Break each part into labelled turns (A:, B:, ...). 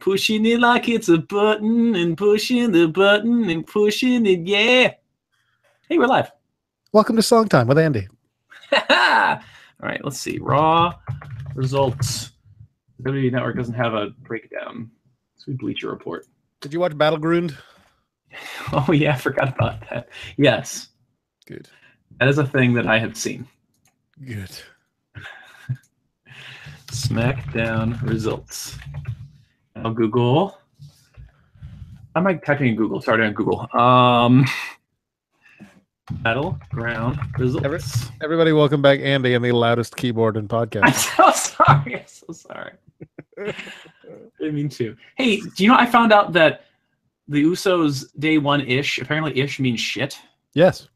A: Pushing it like it's a button and pushing the button and pushing it, yeah. Hey, we're live.
B: Welcome to Song Time with Andy.
A: All right, let's see. Raw results. WWE Network doesn't have a breakdown. So we Bleacher Report.
B: Did you watch Battleground?
A: Oh, yeah, I forgot about that. Yes.
B: Good.
A: That is a thing that I have seen.
B: Good.
A: SmackDown results. Now Google. I'm like typing in Google. Started on Google. Battleground results.
B: Everybody, welcome back, Andy, and the loudest keyboard in podcast.
A: I'm so sorry. I'm so sorry. I didn't mean to. Hey, do you know I found out that the Usos day one-ish, apparently ish means shit?
B: Yes.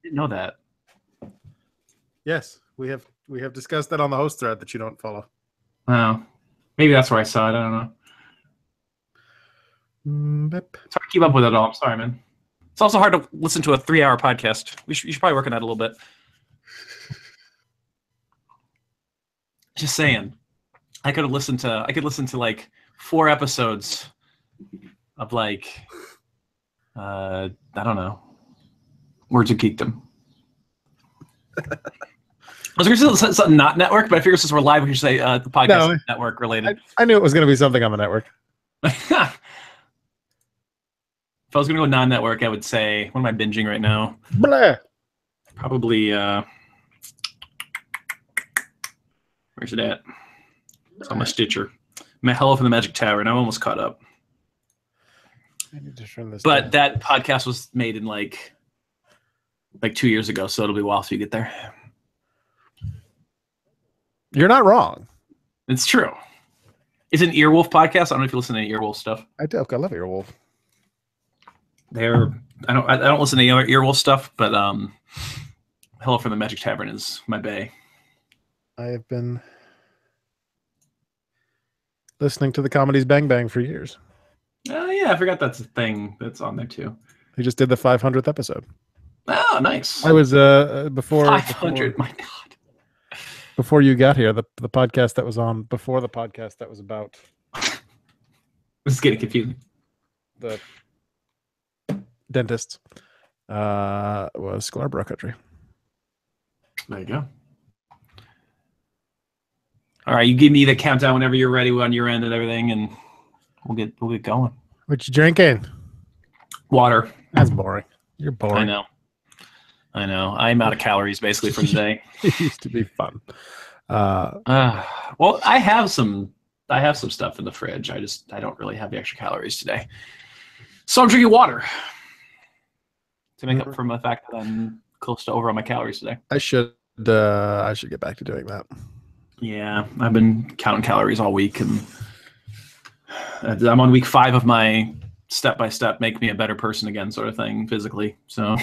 A: Didn't know that.
B: Yes. We have discussed that on the host thread that you don't follow.
A: Oh. Maybe that's where I saw it. I don't know. It's hard to keep up with it all. I'm sorry, man. It's also hard to listen to a 3-hour podcast. You should probably work on that a little bit. Just saying. I could listen to like 4 episodes of like I don't know. Words of Geekdom. I was going to say something not network, but I figured since we're live, we should say the podcast network related.
B: I knew it was going to be something on the network.
A: If I was going to go non-network, I would say, what am I binging right now?
B: Blah.
A: Probably, where's it at? It's on my Stitcher. Hello from the Magic Tower, and I'm almost caught up.
B: I need to turn this
A: But
B: down.
A: that podcast was made in like 2 years ago, so it'll be a while till you get there.
B: You're not wrong.
A: It's true. It's an Earwolf podcast. I don't know if you listen to any Earwolf stuff.
B: I do. I love Earwolf.
A: I don't listen to any other Earwolf stuff, but Hello from the Magic Tavern is my bae.
B: I have been listening to the comedies Bang Bang for years.
A: Oh yeah, I forgot that's a thing that's on there too.
B: They just did the 500th episode.
A: Oh, nice.
B: I was before
A: 500. My God.
B: Before you got here, the podcast that was on before the podcast that was about.
A: This is getting confusing.
B: The dentist was Scarborough Country.
A: There you go. All right, you give me the countdown whenever you're ready on your end and everything, and we'll get going.
B: What you drinking?
A: Water.
B: That's boring. You're boring.
A: I know. I'm out of calories basically for the day.
B: It used to be fun.
A: Well, I have some stuff in the fridge. I don't really have the extra calories today, so I'm drinking water to make up for the fact that I'm close to over on my calories today.
B: I should get back to doing that.
A: Yeah, I've been counting calories all week, and I'm on week 5 of my step-by-step make me a better person again sort of thing physically. So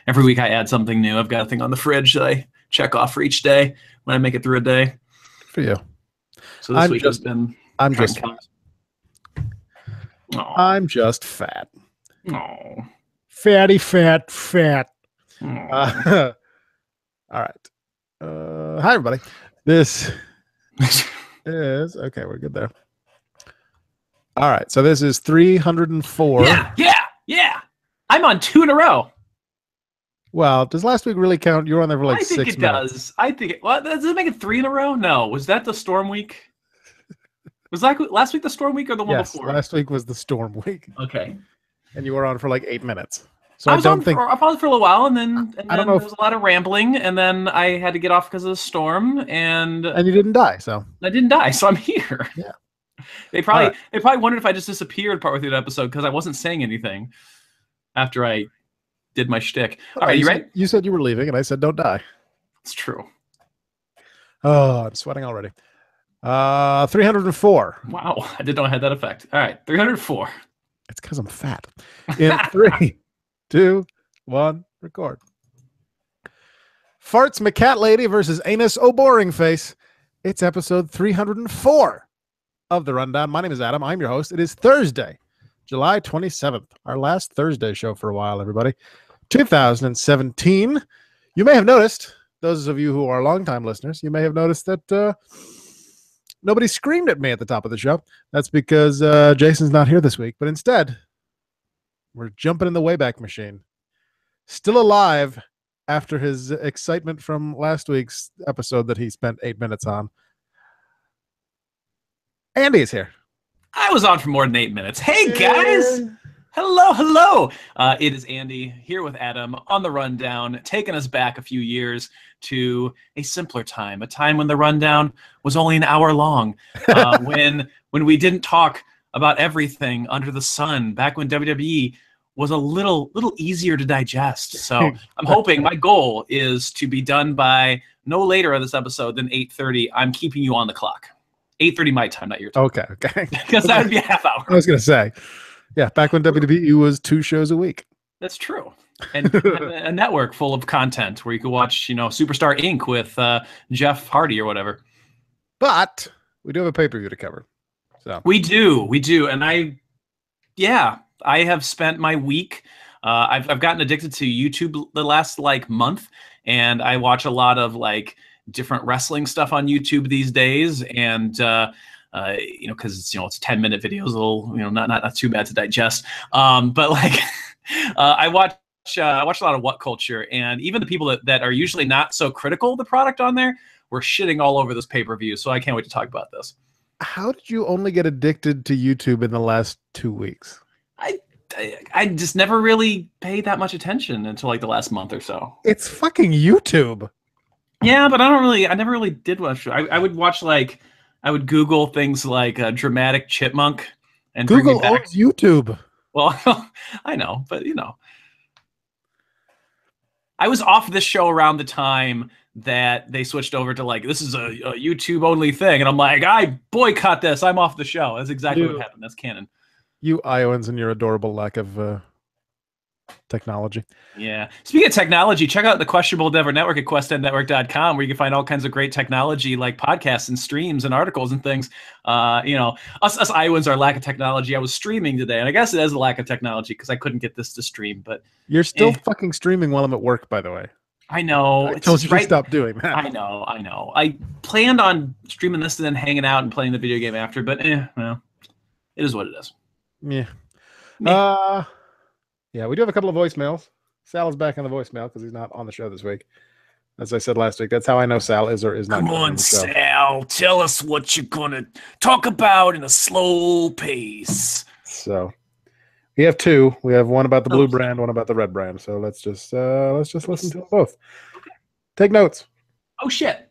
A: every week I add something new. I've got a thing on the fridge that I check off for each day when I make it through a day.
B: Good for you.
A: So this week has been. I'm
B: just fat.
A: Oh,
B: fatty, fat.
A: oh.
B: All right. Hi everybody. This is okay. We're good there. All right. So this is 304.
A: Yeah. I'm on 2 in a row.
B: Well, does last week really count? You were on there for like 6 minutes.
A: I think it does. I think it. Well, does it make it 3 in a row? No. Was that the storm week? Was last week the storm week or the one before?
B: Last week was the storm week.
A: Okay.
B: And you were on for like 8 minutes. So
A: I was on for a little while, and then
B: I don't know.
A: There was a lot of rambling, and then I had to get off because of the storm, and
B: you didn't die, so
A: I didn't die, so I'm here.
B: Yeah.
A: They probably wondered if I just disappeared partway through the episode because I wasn't saying anything after I did my shtick. All right, you ready?
B: You said you were leaving, and I said don't die.
A: It's true.
B: Oh, I'm sweating already. 304.
A: Wow, I didn't know I had that effect. All right, 304.
B: It's because I'm fat. In 3, 2, 1, record. Farts McCat Lady versus Anus O'Boring Face. It's episode 304 of The Rundown. My name is Adam. I'm your host. It is Thursday, July 27th. Our last Thursday show for a while, everybody. 2017. You may have noticed, those of you who are longtime listeners, you may have noticed that nobody screamed at me at the top of the show. That's because Jason's not here this week. But instead, we're jumping in the Wayback Machine. Still alive after his excitement from last week's episode that he spent 8 minutes on. Andy is here.
A: I was on for more than 8 minutes. Hey, guys! Hello, hello! It is Andy here with Adam on the Rundown, taking us back a few years to a simpler time, a time when the Rundown was only an hour long, when we didn't talk about everything under the sun, back when WWE was a little easier to digest. So I'm hoping, my goal is to be done by no later on this episode than 8:30. I'm keeping you on the clock. 8:30 my time, not your time.
B: Okay.
A: Because that would be a half hour.
B: I was going to say, yeah, back when WWE was 2 shows a week.
A: That's true. And you have a network full of content where you could watch, Superstar Inc. with Jeff Hardy or whatever.
B: But we do have a pay-per-view to cover. So
A: we do. And I have spent my week. I've gotten addicted to YouTube the last month, and I watch a lot of different wrestling stuff on YouTube these days, and because it's 10-minute videos, a little not too bad to digest. But I watch a lot of What Culture, and even the people that are usually not so critical of the product on there were shitting all over this pay-per-view. So I can't wait to talk about this.
B: How did you only get addicted to YouTube in the last 2 weeks?
A: I just never really paid that much attention until the last month or so.
B: It's fucking YouTube.
A: Yeah, but I never really did watch. I would watch I would Google things like dramatic chipmunk and
B: Google owns YouTube.
A: Well, I know, but I was off this show around the time that they switched over to this is a YouTube only thing, and I'm like, I boycott this. I'm off the show. That's exactly what happened. That's canon.
B: You Iowans and your adorable lack of technology.
A: Yeah. Speaking of technology, check out the Questionable Endeavor Network at questendnetwork.com, where you can find all kinds of great technology like podcasts and streams and articles and things. Us Iowans, our lack of technology. I was streaming today, and I guess it is a lack of technology because I couldn't get this to stream. But
B: you're still fucking streaming while I'm at work, by the way.
A: I know.
B: I told you to stop doing that.
A: I know. I planned on streaming this and then hanging out and playing the video game after, but well, it is what it is.
B: Yeah. Yeah, we do have a couple of voicemails. Sal is back on the voicemail because he's not on the show this week. As I said last week, that's how I know Sal is or is not.
A: Come on, Sal. Tell us what you're going to talk about in a slow pace.
B: So we have 2. We have one about the blue brand, one about the red brand. So let's just listen to them both. Take notes.
A: Oh, shit.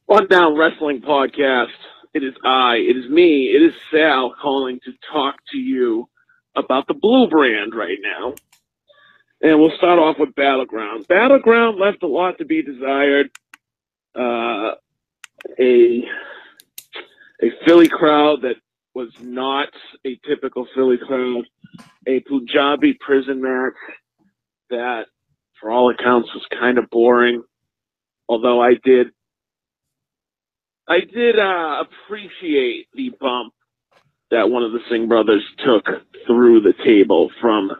C: Rundown Wrestling Podcast. It is me, it is Sal calling to talk to you about the blue brand right now. And we'll start off with Battleground. Battleground left a lot to be desired. A Philly crowd that was not a typical Philly crowd. A Punjabi prison match that, for all accounts, was kind of boring. Although I did appreciate the bump that one of the Singh brothers took through the table from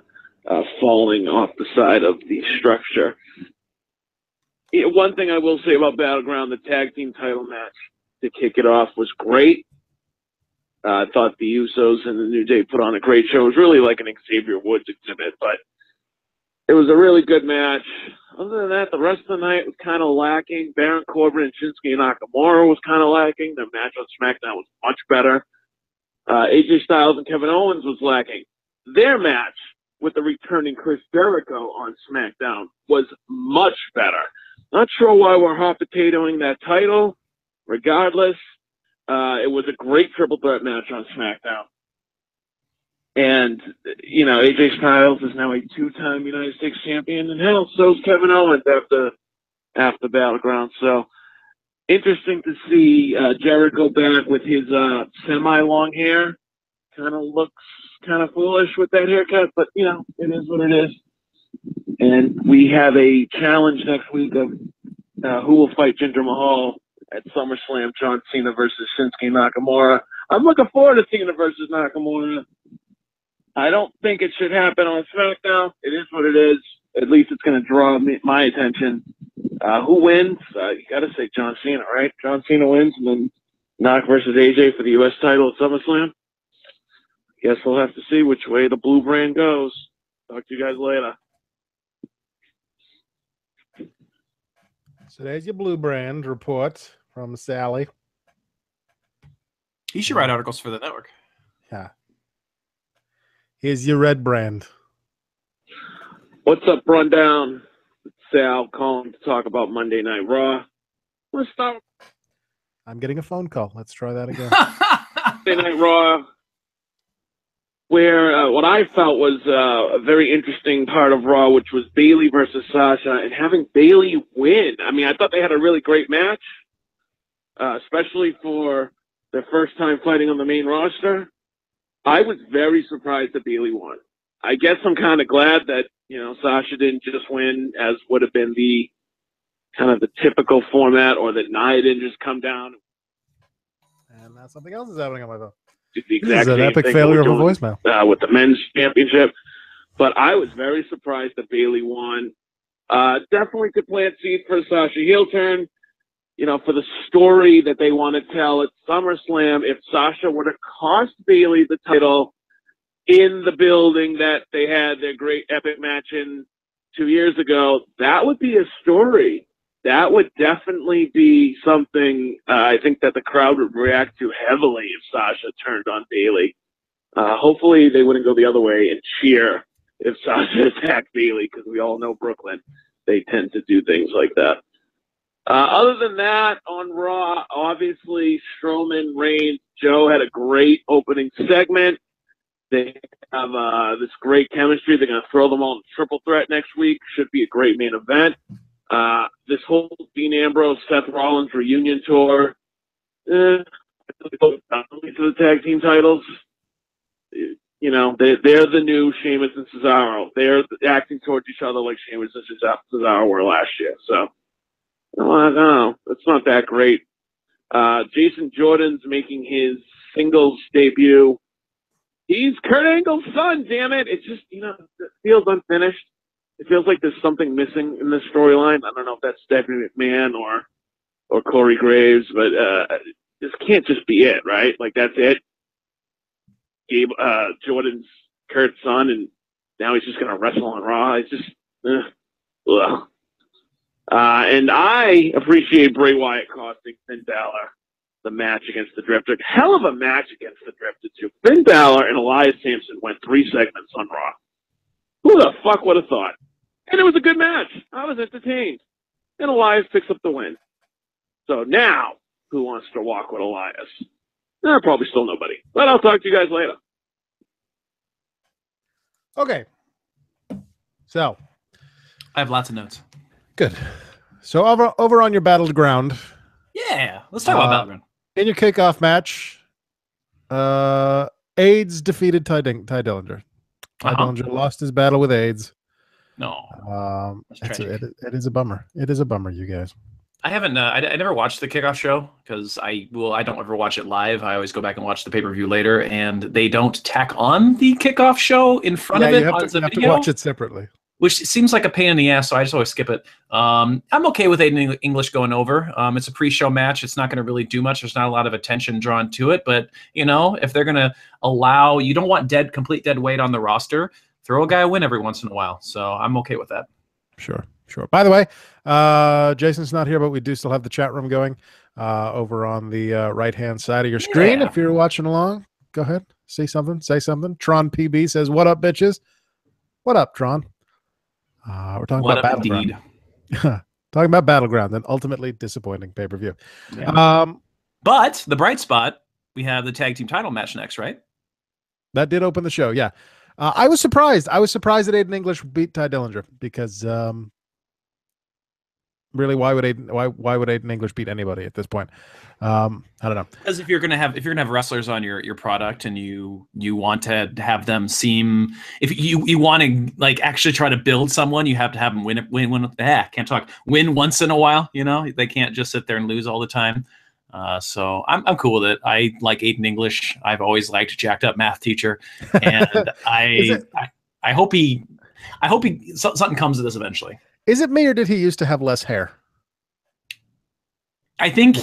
C: falling off the side of the structure. One thing I will say about Battleground, the tag team title match to kick it off was great. I thought the Usos and the New Day put on a great show. It was really like an Xavier Woods exhibit, but it was a really good match. Other than that, the rest of the night was kind of lacking. Baron Corbin and Shinsuke Nakamura was kind of lacking. Their match on SmackDown was much better. AJ Styles and Kevin Owens was lacking. Their match with the returning Chris Jericho on SmackDown was much better. Not sure why we're hot potatoing that title. Regardless, it was a great triple threat match on SmackDown. And, AJ Styles is now a 2-time United States champion, and hell, so's Kevin Owens after Battleground. So, interesting to see Jericho back with his semi-long hair. Kind of looks kind of foolish with that haircut, but, it is what it is. And we have a challenge next week of who will fight Jinder Mahal at SummerSlam, John Cena versus Shinsuke Nakamura. I'm looking forward to Cena versus Nakamura. I don't think it should happen on SmackDown. It is what it is. At least it's going to draw my attention. Who wins? You got to say John Cena, right? John Cena wins, and then Knock versus AJ for the U.S. title at SummerSlam. Guess we'll have to see which way the blue brand goes. Talk to you guys later.
B: So there's your blue brand report from Sally.
A: You should write articles for the network.
B: Yeah. Here's your red brand.
C: What's up, Rundown? It's Sal calling to talk about Monday Night Raw. Let's start.
B: I'm getting a phone call. Let's try that again.
C: Monday Night Raw, where what I felt was a very interesting part of Raw, which was Bayley versus Sasha, and having Bayley win. I mean, I thought they had a really great match, especially for their first time fighting on the main roster. I was very surprised that Bayley won. I guess I'm kind of glad that, you know, Sasha didn't just win, as would have been the kind of the typical format, or that Nia didn't just come down.
B: And now something else is happening on my phone.
C: The exact
B: This is an
C: same
B: epic
C: thing
B: failure of
C: we're
B: a
C: doing,
B: voicemail.
C: with the men's championship. But I was very surprised that Bayley won. Definitely could plant seed for a Sasha heel turn. You know, for the story that they want to tell at SummerSlam, if Sasha were to cost Bayley the title in the building that they had their great epic match in 2 years ago, that would be a story. That would definitely be something I think that the crowd would react to heavily if Sasha turned on Bayley. Hopefully they wouldn't go the other way and cheer if Sasha attacked Bayley, because we all know Brooklyn. They tend to do things like that. Other than that, on Raw, obviously Strowman, Reigns, Joe had a great opening segment. They have this great chemistry. They're going to throw them all in triple threat next week. Should be a great main event. This whole Dean Ambrose, Seth Rollins reunion tour, for the tag team titles. You know, they're the new Sheamus and Cesaro. They're acting towards each other like Sheamus and Cesaro were last year. So, I don't know. It's not that great. Jason Jordan's making his singles debut. He's Kurt Angle's son, damn it. It's just, you know, it feels unfinished. It feels like there's something missing in this storyline. I don't know if that's Stephanie McMahon or Corey Graves, but this can't just be it, right? Like, that's it. Jordan's Kurt's son, and now he's just going to wrestle on Raw. It's just, ugh. And I appreciate Bray Wyatt costing Finn Balor the match against the Drifter. Hell of a match against the Drifter, too. Finn Balor and Elias Sampson went 3 segments on Raw. Who the fuck would have thought? And it was a good match. I was entertained. And Elias picks up the win. So now, who wants to walk with Elias? Probably still nobody. But I'll talk to you guys later.
B: Okay. So,
A: I have lots of notes.
B: good. So over on your Battleground.
A: Yeah, let's talk about Battleground.
B: In your kickoff match, AIDS defeated Ty Dillinger. Ty Dillinger lost his battle with AIDS.
A: No.
B: It is a bummer. It is a bummer, you guys.
A: I haven't. I never watched the kickoff show because I don't ever watch it live. I always go back and watch the pay-per-view later, and they don't tack on the kickoff show in front of it.
B: You have to watch it separately,
A: which seems like a pain in the ass. So I just always skip it. I'm okay with Aiden English going over. It's a pre-show match. It's not going to really do much. There's not a lot of attention drawn to it. But you know, if they're going to allow, you don't want complete dead weight on the roster. Throw a guy a win every once in a while. So I'm okay with that.
B: Sure. By the way, Jason's not here, but we do still have the chat room going over on the right-hand side of your screen.
A: Yeah.
B: If you're watching along, go ahead. Say something. Tron PB says, "What up, bitches?" What up, Tron? We're talking about Battleground. Talking about Battleground, an ultimately disappointing pay-per-view.
A: Yeah. But the bright spot, we have the tag team title match next, right?
B: That did open the show, yeah. I was surprised. I was surprised that Aiden English beat Ty Dillinger because really, why would Aiden English beat anybody at this point? I don't know.
A: Because if you're gonna have wrestlers on your product and you want to have them seem, if you want to like actually try to build someone, you have to have them win once in a while. You know, they can't just sit there and lose all the time. So I'm cool with it. I like Aiden English. I've always liked jacked up math teacher, and I hope something comes of this eventually.
B: Is it me or did he used to have less hair?
A: I think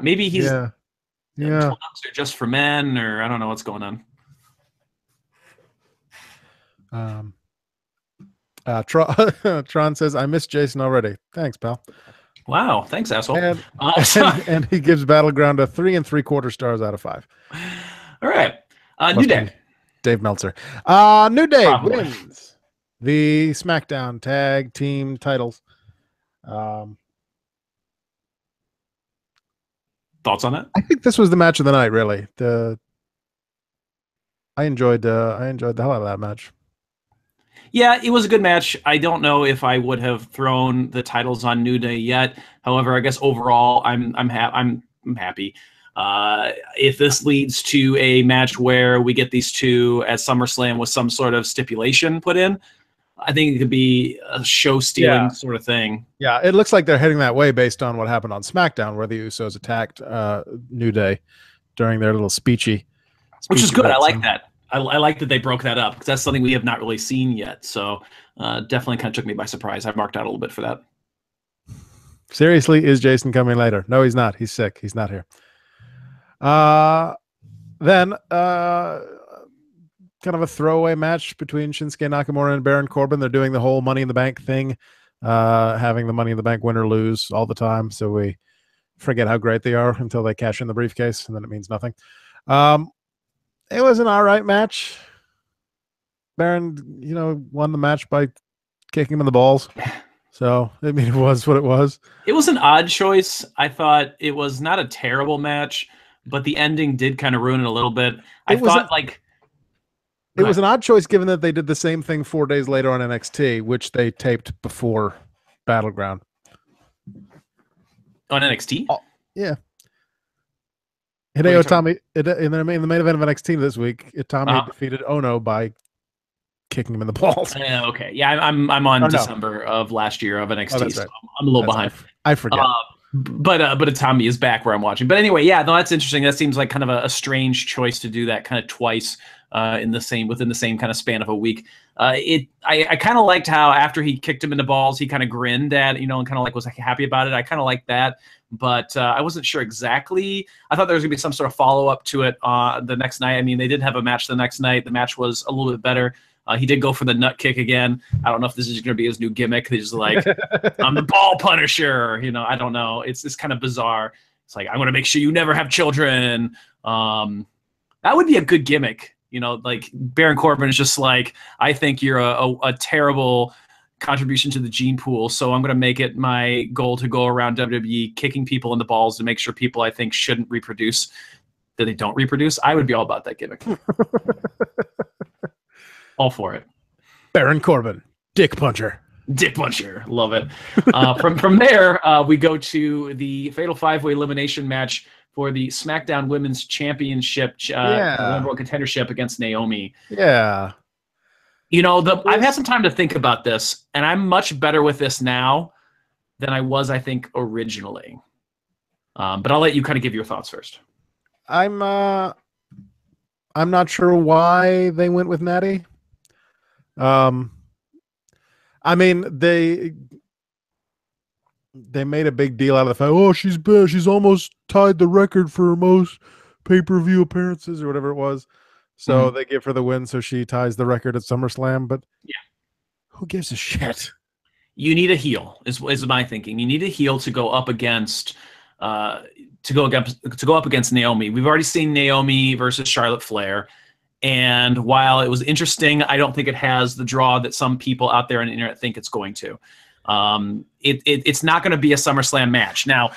A: maybe he's
B: yeah.
A: are just for men, or I don't know what's going on.
B: Tron says, I miss Jason already. Thanks, pal.
A: Wow, thanks, asshole.
B: And he gives Battleground a 3 3/4 stars out of 5.
A: All right. New Day.
B: Dave Meltzer. New Day wins the SmackDown Tag Team titles.
A: Thoughts on it?
B: I think this was the match of the night, really. I enjoyed the hell out of that match.
A: Yeah, it was a good match. I don't know if I would have thrown the titles on New Day yet. However, I guess overall, I'm happy. If this leads to a match where we get these two at SummerSlam with some sort of stipulation put in, I think it could be a show-stealing sort of thing.
B: Yeah, it looks like they're heading that way based on what happened on SmackDown, where the Usos attacked New Day during their little speechy.
A: Which is good. I like that. I like that they broke that up, because that's something we have not really seen yet. So definitely kind of took me by surprise. I marked out a little bit for that.
B: Seriously, is Jason coming later? No, he's not. He's sick. He's not here. Then kind of a throwaway match between Shinsuke Nakamura and Baron Corbin. They're doing the whole Money in the Bank thing, having the Money in the Bank winner lose all the time. So we forget how great they are until they cash in the briefcase, and then it means nothing. It was an all right match. Baron, won the match by kicking him in the balls. So, I mean, it was what it was.
A: It was an odd choice. I thought it was not a terrible match, but the ending did kind of ruin it a little bit. It
B: was an odd choice given that they did the same thing 4 days later on NXT, which they taped before Battleground.
A: On NXT?
B: Oh, yeah. Hideo Itami, in the main event of NXT this week, Itami defeated Ono by kicking him in the balls.
A: Okay. Yeah, I'm on December of last year of NXT,
B: right.
A: so I'm a little behind.
B: I forget.
A: But Itami is back where I'm watching. But anyway, yeah, no, that's interesting. That seems like kind of a strange choice to do that kind of twice within the same kind of span of a week. I kind of liked how after he kicked him in the balls, he kind of grinned at, and kind of was happy about it. I kind of liked that, but I wasn't sure exactly. I thought there was gonna be some sort of follow up to it the next night. I mean, they did have a match the next night. The match was a little bit better. He did go for the nut kick again. I don't know if this is going to be his new gimmick. He's like, I'm the ball punisher. I don't know. It's kind of bizarre. It's like, I want to make sure you never have children. That would be a good gimmick. Like Baron Corbin is just like, I think you're a terrible contribution to the gene pool, so I'm going to make it my goal to go around WWE kicking people in the balls to make sure people I think shouldn't reproduce, that they don't reproduce. I would be all about that gimmick. All for it.
B: Baron Corbin, dick puncher.
A: Dick puncher. Love it. From there, we go to the Fatal 5-Way elimination match for the SmackDown Women's Championship, number one contendership against Naomi.
B: Yeah.
A: I've had some time to think about this, and I'm much better with this now than I was, I think, originally. But I'll let you kind of give your thoughts first.
B: I'm not sure why they went with Natty. I mean, they made a big deal out of the fact, oh, she's bad. She's almost tied the record for most pay-per-view appearances or whatever it was. So they give her the win, so she ties the record at SummerSlam. But who gives a shit?
A: You need a heel, is my thinking. You need a heel to go up against Naomi. We've already seen Naomi versus Charlotte Flair. And while it was interesting, I don't think it has the draw that some people out there on the internet think it's going to. It's not going to be a SummerSlam match. Now,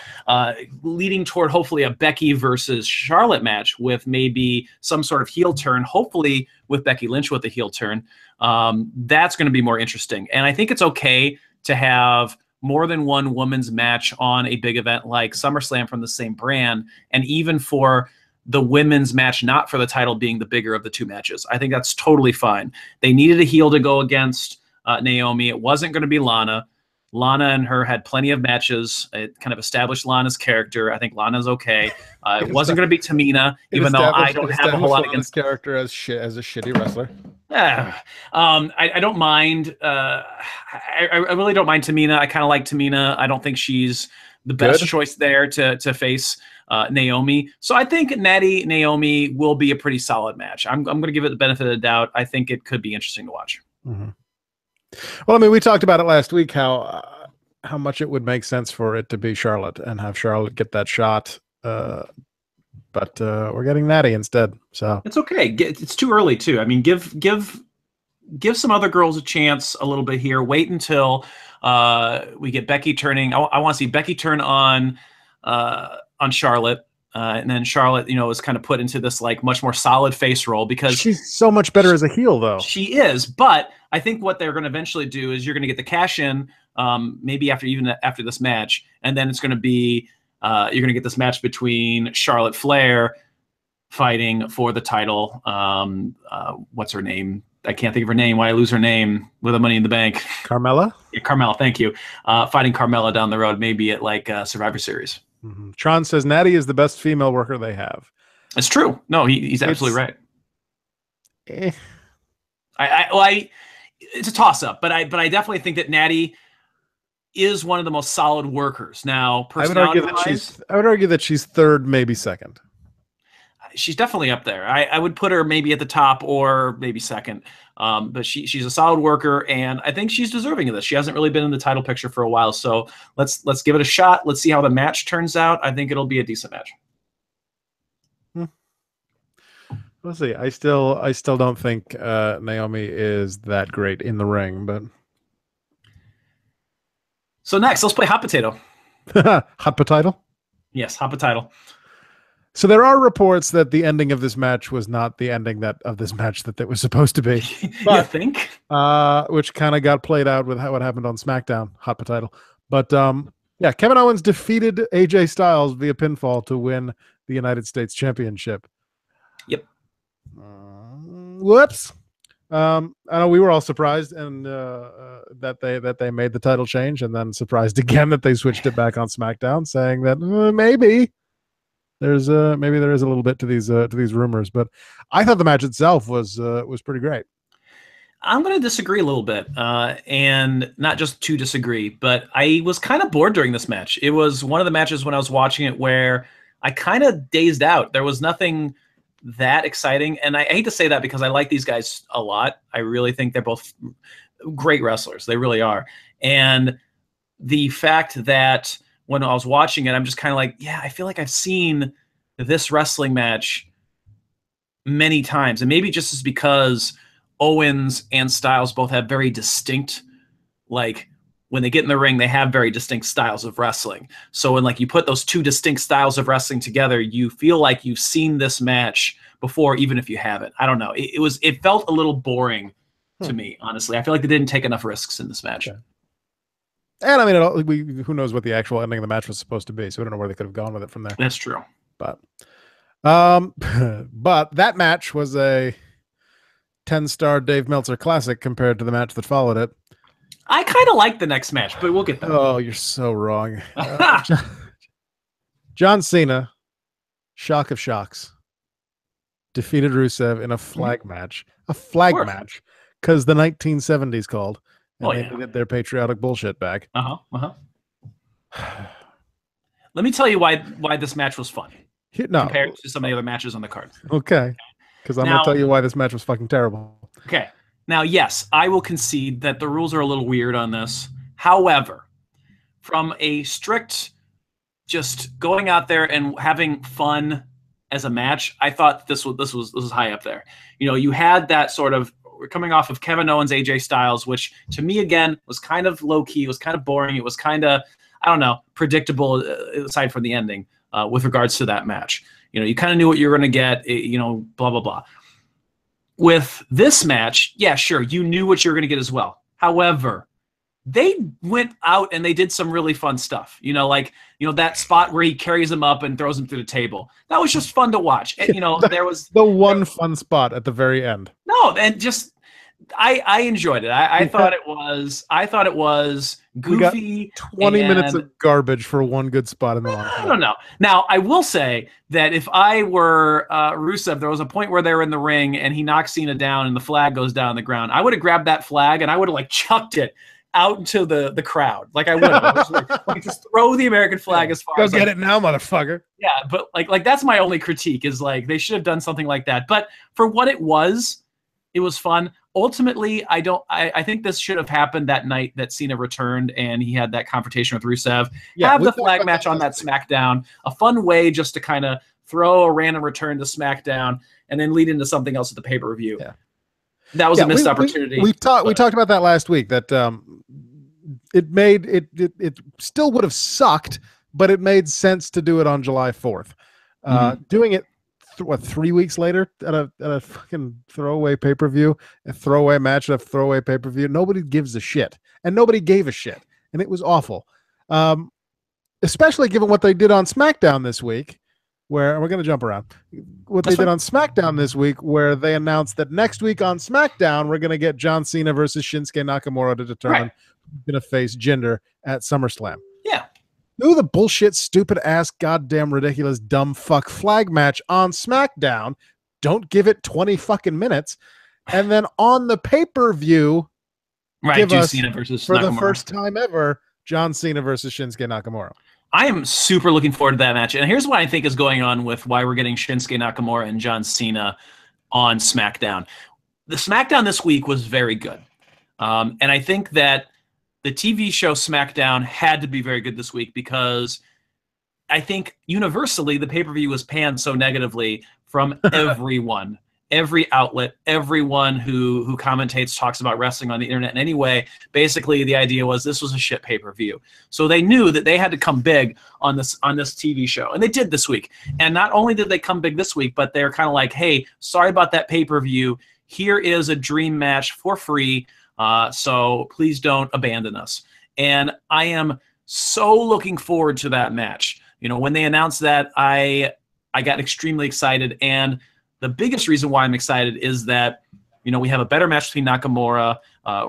A: leading toward hopefully a Becky versus Charlotte match with maybe some sort of heel turn, hopefully with Becky Lynch with the heel turn, that's going to be more interesting. And I think it's okay to have more than one women's match on a big event like SummerSlam from the same brand, and even for the women's match, not for the title, being the bigger of the two matches. I think that's totally fine. They needed a heel to go against Naomi. It wasn't going to be Lana. Lana and her had plenty of matches. It kind of established Lana's character. I think Lana's okay. It wasn't going to be Tamina, even though I don't have a whole lot against
B: character as a shitty wrestler.
A: I don't mind. I really don't mind Tamina. I kind of like Tamina. I don't think she's the best choice there to face Naomi. So I think Natty Naomi will be a pretty solid match. I'm going to give it the benefit of the doubt. I think it could be interesting to watch.
B: Mm-hmm. Well, I mean, we talked about it last week, how much it would make sense for it to be Charlotte and have Charlotte get that shot. But we're getting Natty instead, so
A: it's okay. It's too early too. I mean, give some other girls a chance a little bit here. Wait until we get Becky turning. I want to see Becky turn on Charlotte, and then Charlotte, is kind of put into this like much more solid face role because
B: she's so much better as a heel, though.
A: She is, but I think what they're going to eventually do is you're going to get the cash in, maybe after this match, and then it's going to be. You're going to get this match between Charlotte Flair fighting for the title. What's her name? I can't think of her name. Why I lose her name with the Money in the Bank?
B: Carmella?
A: Yeah, Carmella, thank you. Fighting Carmella down the road, maybe at like Survivor Series.
B: Mm-hmm. Tron says Natty is the best female worker they have.
A: It's true. No, he's absolutely right. It's a toss-up, but I definitely think that Natty is one of the most solid workers. Now,
B: I would argue that she's third, maybe second.
A: She's definitely up there. I would put her maybe at the top or maybe second. But she's a solid worker, and I think she's deserving of this. She hasn't really been in the title picture for a while, so let's give it a shot. Let's see how the match turns out. I think it'll be a decent match.
B: We'll see. I still don't think Naomi is that great in the ring, but.
A: So next, let's play Hot Potato.
B: Hot Potato?
A: Yes, Hot Potato.
B: So there are reports that the ending of this match was not the ending of this match that it was supposed to be.
A: But, you think?
B: Which kind of got played out with what happened on SmackDown, Hot Potato. But yeah, Kevin Owens defeated AJ Styles via pinfall to win the United States Championship.
A: Yep.
B: Whoops. I know we were all surprised and that they made the title change, and then surprised again that they switched it back on SmackDown, saying that maybe there is a little bit to these rumors. But I thought the match itself was pretty great.
A: I'm going to disagree a little bit, and not just to disagree, but I was kind of bored during this match. It was one of the matches when I was watching it where I kind of dazed out. There was nothing that exciting, and I hate to say that because I like these guys a lot. I really think they're both great wrestlers. They really are. And the fact that when I was watching it, I'm just kind of like, yeah, I feel like I've seen this wrestling match many times. And maybe just as because Owens and Styles both have very distinct, like when they get in the ring, they have very distinct styles of wrestling. So when like you put those two distinct styles of wrestling together, you feel like you've seen this match before, even if you haven't. I don't know. It felt a little boring to me, honestly. I feel like they didn't take enough risks in this match. Okay.
B: And I mean, who knows what the actual ending of the match was supposed to be, so we don't know where they could have gone with it from there.
A: That's true.
B: But that match was a 10-star Dave Meltzer classic compared to the match that followed it.
A: I kind of like the next match, but we'll get there.
B: Oh, you're so wrong. John Cena, shock of shocks, defeated Rusev in a flag match. A flag match, because the 1970s called. And they needed their patriotic bullshit back.
A: Let me tell you why this match was fun compared to some of the other matches on the card.
B: Okay. Because I'm going to tell you why this match was fucking terrible.
A: Okay. Now, yes, I will concede that the rules are a little weird on this. However, from a strict just going out there and having fun as a match, I thought this was high up there. You had that sort of, we're coming off of Kevin Owens, AJ Styles, which to me, again, was kind of low-key. It was kind of boring. It was kind of, I don't know, predictable aside from the ending with regards to that match. You kind of knew what you were going to get, blah, blah, blah. With this match, yeah, sure, you knew what you were going to get as well. However, they went out and they did some really fun stuff. That spot where he carries him up and throws him through the table. That was just fun to watch. And, there was
B: the one fun spot at the very end.
A: No, and just I enjoyed it. I thought it was goofy.
B: 20 minutes of garbage for one good spot in the long.
A: I don't know. Now, I will say that if I were Rusev, there was a point where they were in the ring and he knocks Cena down and the flag goes down on the ground. I would have grabbed that flag and I would have like chucked it out into the crowd. Like I would have. Like, just throw the American flag as far
B: Go
A: as
B: get it now, motherfucker.
A: Yeah, but like that's my only critique is like they should have done something like that. But for what it was fun. Ultimately, I think this should have happened that night that Cena returned and he had that confrontation with Rusev.
B: Yeah,
A: have the flag match on that SmackDown. A fun way just to kind of throw a random return to SmackDown and then lead into something else at the pay-per-view.
B: Yeah.
A: That was a missed opportunity.
B: We talked about that last week, that it still would have sucked, but it made sense to do it on July 4th. Doing it 3 weeks later at a fucking throwaway pay-per-view, a throwaway match at a throwaway pay-per-view, nobody gives a shit, and nobody gave a shit, and it was awful. Especially given what they did on SmackDown this week, where we're going to jump around. They did on SmackDown this week, where they announced that next week on SmackDown we're going to get John Cena versus Shinsuke Nakamura to determine who's going to face Jinder at SummerSlam.
A: Yeah.
B: Do the bullshit, stupid ass, goddamn ridiculous, dumb fuck flag match on SmackDown. Don't give it 20 fucking minutes. And then on the pay-per-view, give us,
A: Cena versus
B: for
A: Nakamura.
B: the first time ever, John Cena versus Shinsuke Nakamura.
A: I am super looking forward to that match. And here's what I think is going on with why we're getting Shinsuke Nakamura and John Cena on SmackDown. The SmackDown this week was very good. And I think that the TV show SmackDown had to be very good this week because I think universally the pay-per-view was panned so negatively from everyone, every outlet, everyone who commentates, talks about wrestling on the internet in any way. Basically, the idea was this was a shit pay-per-view. So they knew that they had to come big on this TV show, and they did this week. And not only did they come big this week, but they're kind of like, hey, sorry about that pay-per-view. Here is a dream match for free. So please don't abandon us. And I am so looking forward to that match. You know, when they announced that, I got extremely excited. And the biggest reason why I'm excited is that, you know, we have a better match between Nakamura,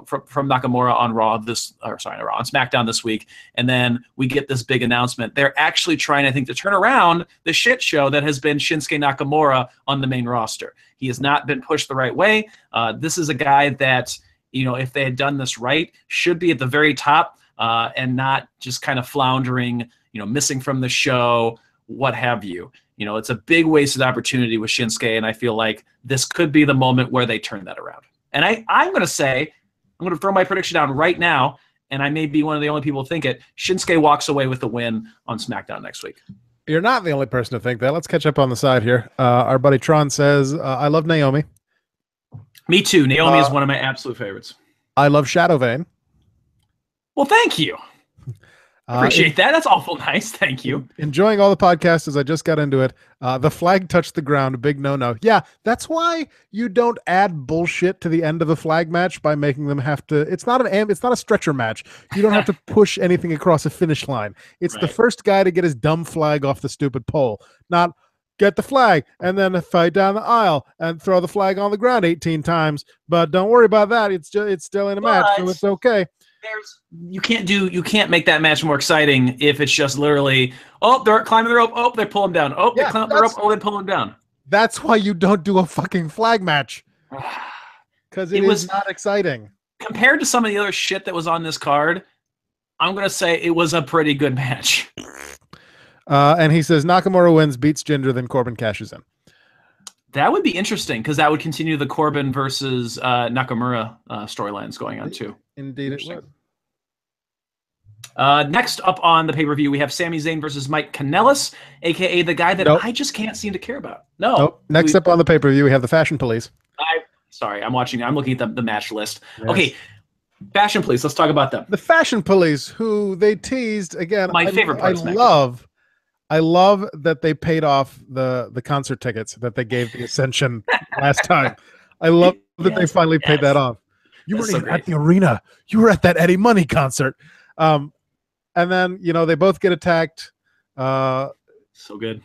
A: from Nakamura on Raw on SmackDown this week. And then we get this big announcement. They're actually trying, I think, to turn around the shit show that has been Shinsuke Nakamura on the main roster. He has not been pushed the right way. This is a guy that, you know, if they had done this right, should be at the very top and not just kind of floundering, you know, missing from the show, what have you. You know, it's a big wasted opportunity with Shinsuke, and I feel like this could be the moment where they turn that around. And I'm going to throw my prediction down right now, and I may be one of the only people who think it. Shinsuke walks away with the win on SmackDown next week.
B: You're not the only person to think that. Let's catch up on the side here. Our buddy Tron says, I love Naomi.
A: Me too. Naomi is one of my absolute favorites. I
B: love Shadow Vane.
A: Well, thank you. Appreciate that. That's awful nice. Thank you.
B: Enjoying all the podcasts as I just got into it. The flag touched the ground. Big no-no. Yeah, that's why you don't add bullshit to the end of a flag match by making them have to. It's not a stretcher match. You don't have to push anything across a finish line. It's the first guy to get his dumb flag off the stupid pole. Not get the flag and then fight down the aisle and throw the flag on the ground 18 times. But don't worry about that. It's still in a match, so it's okay.
A: You can't make that match more exciting if it's just literally, oh, they're climbing the rope, oh, they pull him down, oh, they climb the rope, oh, they pull him down.
B: That's why you don't do a fucking flag match, because it was not exciting
A: compared to some of the other shit that was on this card. I'm gonna say it was a pretty good match.
B: And he says Nakamura wins, beats Jinder, then Corbin cashes in.
A: That would be interesting because that would continue the Corbin versus Nakamura storylines going on too.
B: Indeed, it would.
A: Next up on the pay-per-view, we have Sami Zayn versus Mike Kanellis, a.k.a. the guy that I just can't seem to care about. Nope.
B: Next up on the pay-per-view, we have the Fashion Police.
A: I'm looking at the match list. Yes. Okay, Fashion Police, let's talk about them.
B: The Fashion Police, who they teased, again,
A: my favorite part.
B: I love that they paid off the concert tickets that they gave the Ascension last time. I love that they finally paid that off. You weren't even at the arena. You were at that Eddie Money concert. And then, you know, they both get attacked.
A: So good.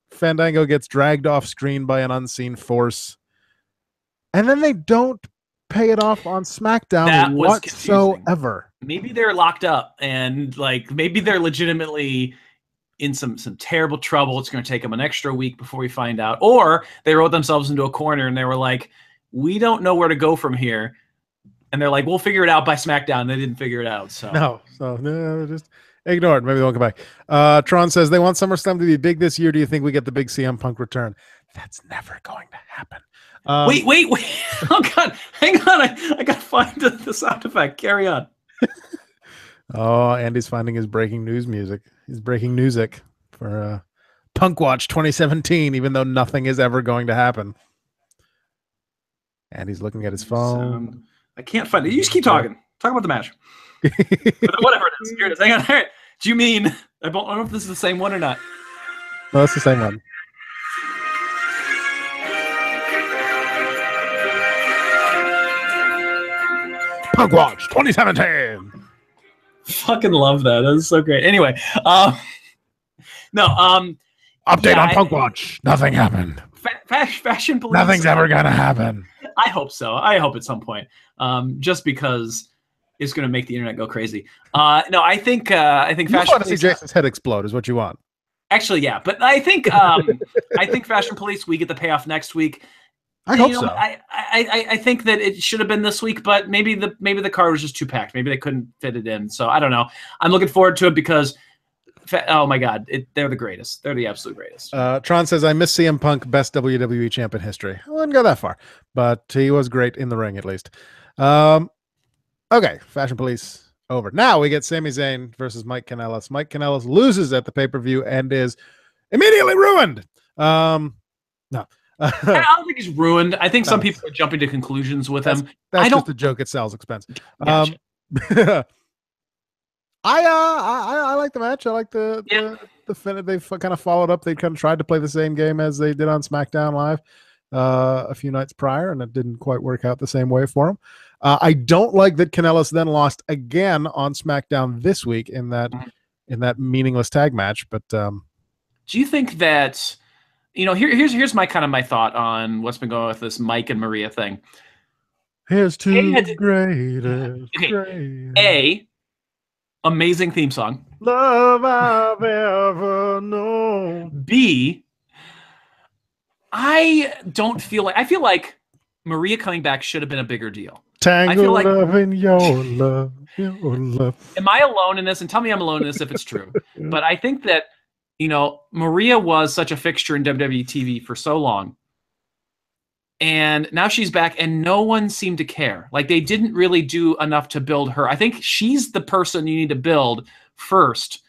B: Fandango gets dragged off screen by an unseen force. And then they don't pay it off on SmackDown
A: That was confusing.
B: whatsoever.
A: Maybe they're locked up, and like maybe they're legitimately in some terrible trouble. It's going to take them an extra week before we find out, or they wrote themselves into a corner and they were like, we don't know where to go from here. And they're like, we'll figure it out by SmackDown. They didn't figure it out. So
B: no, just ignore it. Maybe they won't come back. Tron says they want SummerSlam to be big this year. Do you think we get the big CM Punk return? That's never going to happen.
A: Wait. Oh, God. Hang on. I got to find the sound effect. Carry on.
B: Oh, Andy's finding his breaking news music. He's breaking music for Punk Watch 2017, even though nothing is ever going to happen. Andy's looking at his phone.
A: I can't find it. You just keep talking. Talk about the match. Whatever it is. Here it is. Hang on. All right. Do you mean, I don't know if this is the same one or not.
B: No, it's the same one. Punk Watch 2017.
A: Fucking love that. That's so great. Anyway,
B: update on Punk Watch. Nothing happened.
A: Fashion police.
B: Nothing's ever gonna happen.
A: I hope so. I hope at some point. Just because it's gonna make the internet go crazy. No, I think fashion.
B: You want to see Jason's head explode is what you want.
A: Actually, yeah, but I think I think Fashion Police, we get the payoff next week.
B: I hope so.
A: I think that it should have been this week, but maybe the card was just too packed. Maybe they couldn't fit it in. So I don't know. I'm looking forward to it because, oh my God, they're the greatest. They're the absolute greatest.
B: Tron says, I miss CM Punk, best WWE champ in history. I wouldn't go that far, but he was great in the ring at least. Okay, Fashion Police over. Now we get Sami Zayn versus Mike Kanellis. Mike Kanellis loses at the pay-per-view and is immediately ruined. No.
A: I don't think he's ruined. I think some people are jumping to conclusions with him.
B: That's just a joke at sales expense.
A: Gotcha.
B: I like the match. I like the fin. They kind of followed up. They kind of tried to play the same game as they did on SmackDown Live a few nights prior, and it didn't quite work out the same way for him. I don't like that Kanellis then lost again on SmackDown this week in that meaningless tag match. But
A: do you think that? Here's my thought on what's been going on with this Mike and Maria thing.
B: Here's two greatest.
A: A, amazing theme song.
B: Love I've ever known.
A: B, I feel like Maria coming back should have been a bigger deal.
B: Tangled up in your love, your love.
A: Am I alone in this? And tell me I'm alone in this if it's true. But I think that Maria was such a fixture in WWE TV for so long. And now she's back and no one seemed to care. Like they didn't really do enough to build her. I think she's the person you need to build first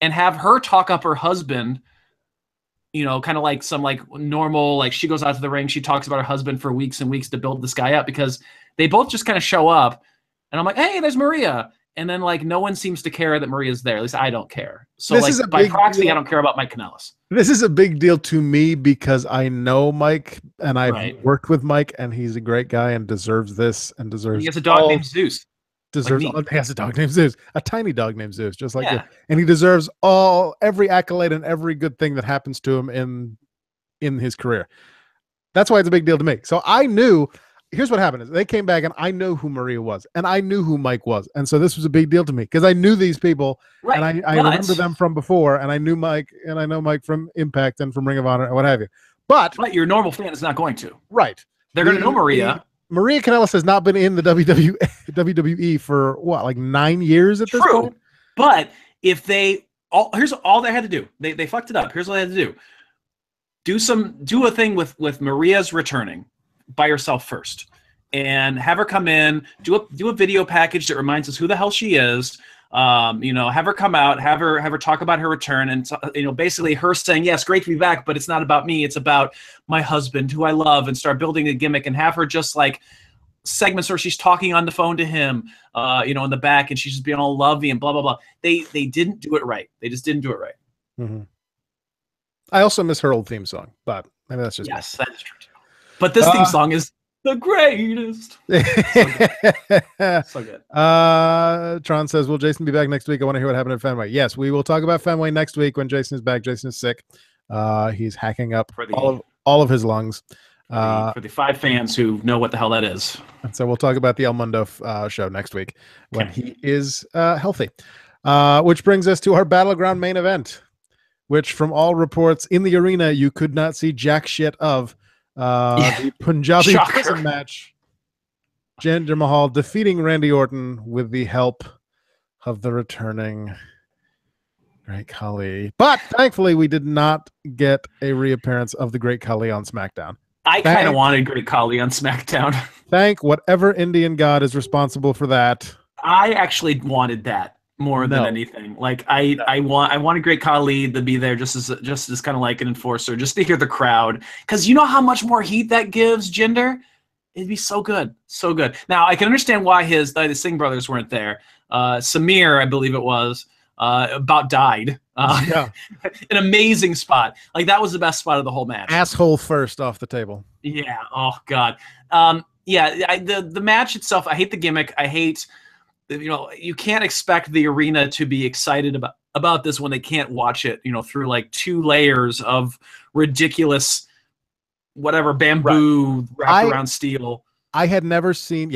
A: and have her talk up her husband, kind of like some like normal, like she goes out to the ring. She talks about her husband for weeks and weeks to build this guy up because they both just kind of show up and I'm like, hey, there's Maria. And then, like, no one seems to care that Maria's there. At least I don't care. So, by proxy, I don't care about Mike Kanellis.
B: This is a big deal to me because I know Mike and I've worked with Mike, and he's a great guy and deserves this and deserves.
A: He has a dog named Zeus.
B: He has a dog named Zeus, a tiny dog named Zeus, just like you. And he deserves every accolade and every good thing that happens to him in his career. That's why it's a big deal to me. So I knew. Here's what happened is they came back and I know who Maria was and I knew who Mike was. And so this was a big deal to me because I knew these people and I remember them from before and I knew Mike and I know Mike from Impact and from Ring of Honor and what have you. But
A: your normal fan is not going to.
B: Right.
A: They're going to know Maria.
B: Maria Kanellis has not been in the WWE for what, like 9 years at this point?
A: But if here's all they had to do. They fucked it up. Here's what they had to do. Do a thing with Maria's returning by herself first and have her come in, do a video package that reminds us who the hell she is. Have her come out, have her talk about her return and, basically her saying, yes, great to be back, but it's not about me. It's about my husband who I love and start building a gimmick and have her just like segments where she's talking on the phone to him, in the back and she's just being all lovey and blah, blah, blah. They didn't do it right. They just didn't do it right.
B: Mm-hmm. I also miss her old theme song, but maybe that's just
A: yes, that is true too. But this theme song is the greatest. So good.
B: Tron says, will Jason be back next week? I want to hear what happened at Fenway. Yes, we will talk about Fenway next week when Jason is back. Jason is sick. He's hacking up all of his lungs.
A: For the 5 fans who know what the hell that is.
B: And so we'll talk about the El Mundo show next week when he is healthy. Which brings us to our Battleground main event, which from all reports in the arena, you could not see jack shit of. The Punjabi prison match. Jinder Mahal defeating Randy Orton with the help of the returning Great Khali. But thankfully, we did not get a reappearance of the Great Khali on SmackDown.
A: I kind of wanted Great Khali on SmackDown.
B: Thank whatever Indian god is responsible for that.
A: I actually wanted that more than anything. Like I wanted Great Khali to be there just as kind of like an enforcer, just to hear the crowd, because you know how much more heat that gives Jinder. It'd be so good, so good. Now I can understand why the Singh brothers weren't there. Samir, I believe it was, about died. An amazing spot. Like that was the best spot of the whole match.
B: Asshole first off the table.
A: Yeah. Oh God. The match itself. I hate the gimmick. I hate. You can't expect the arena to be excited about this when they can't watch it. Through like 2 layers of ridiculous, whatever bamboo wrapped around steel.
B: I had never seen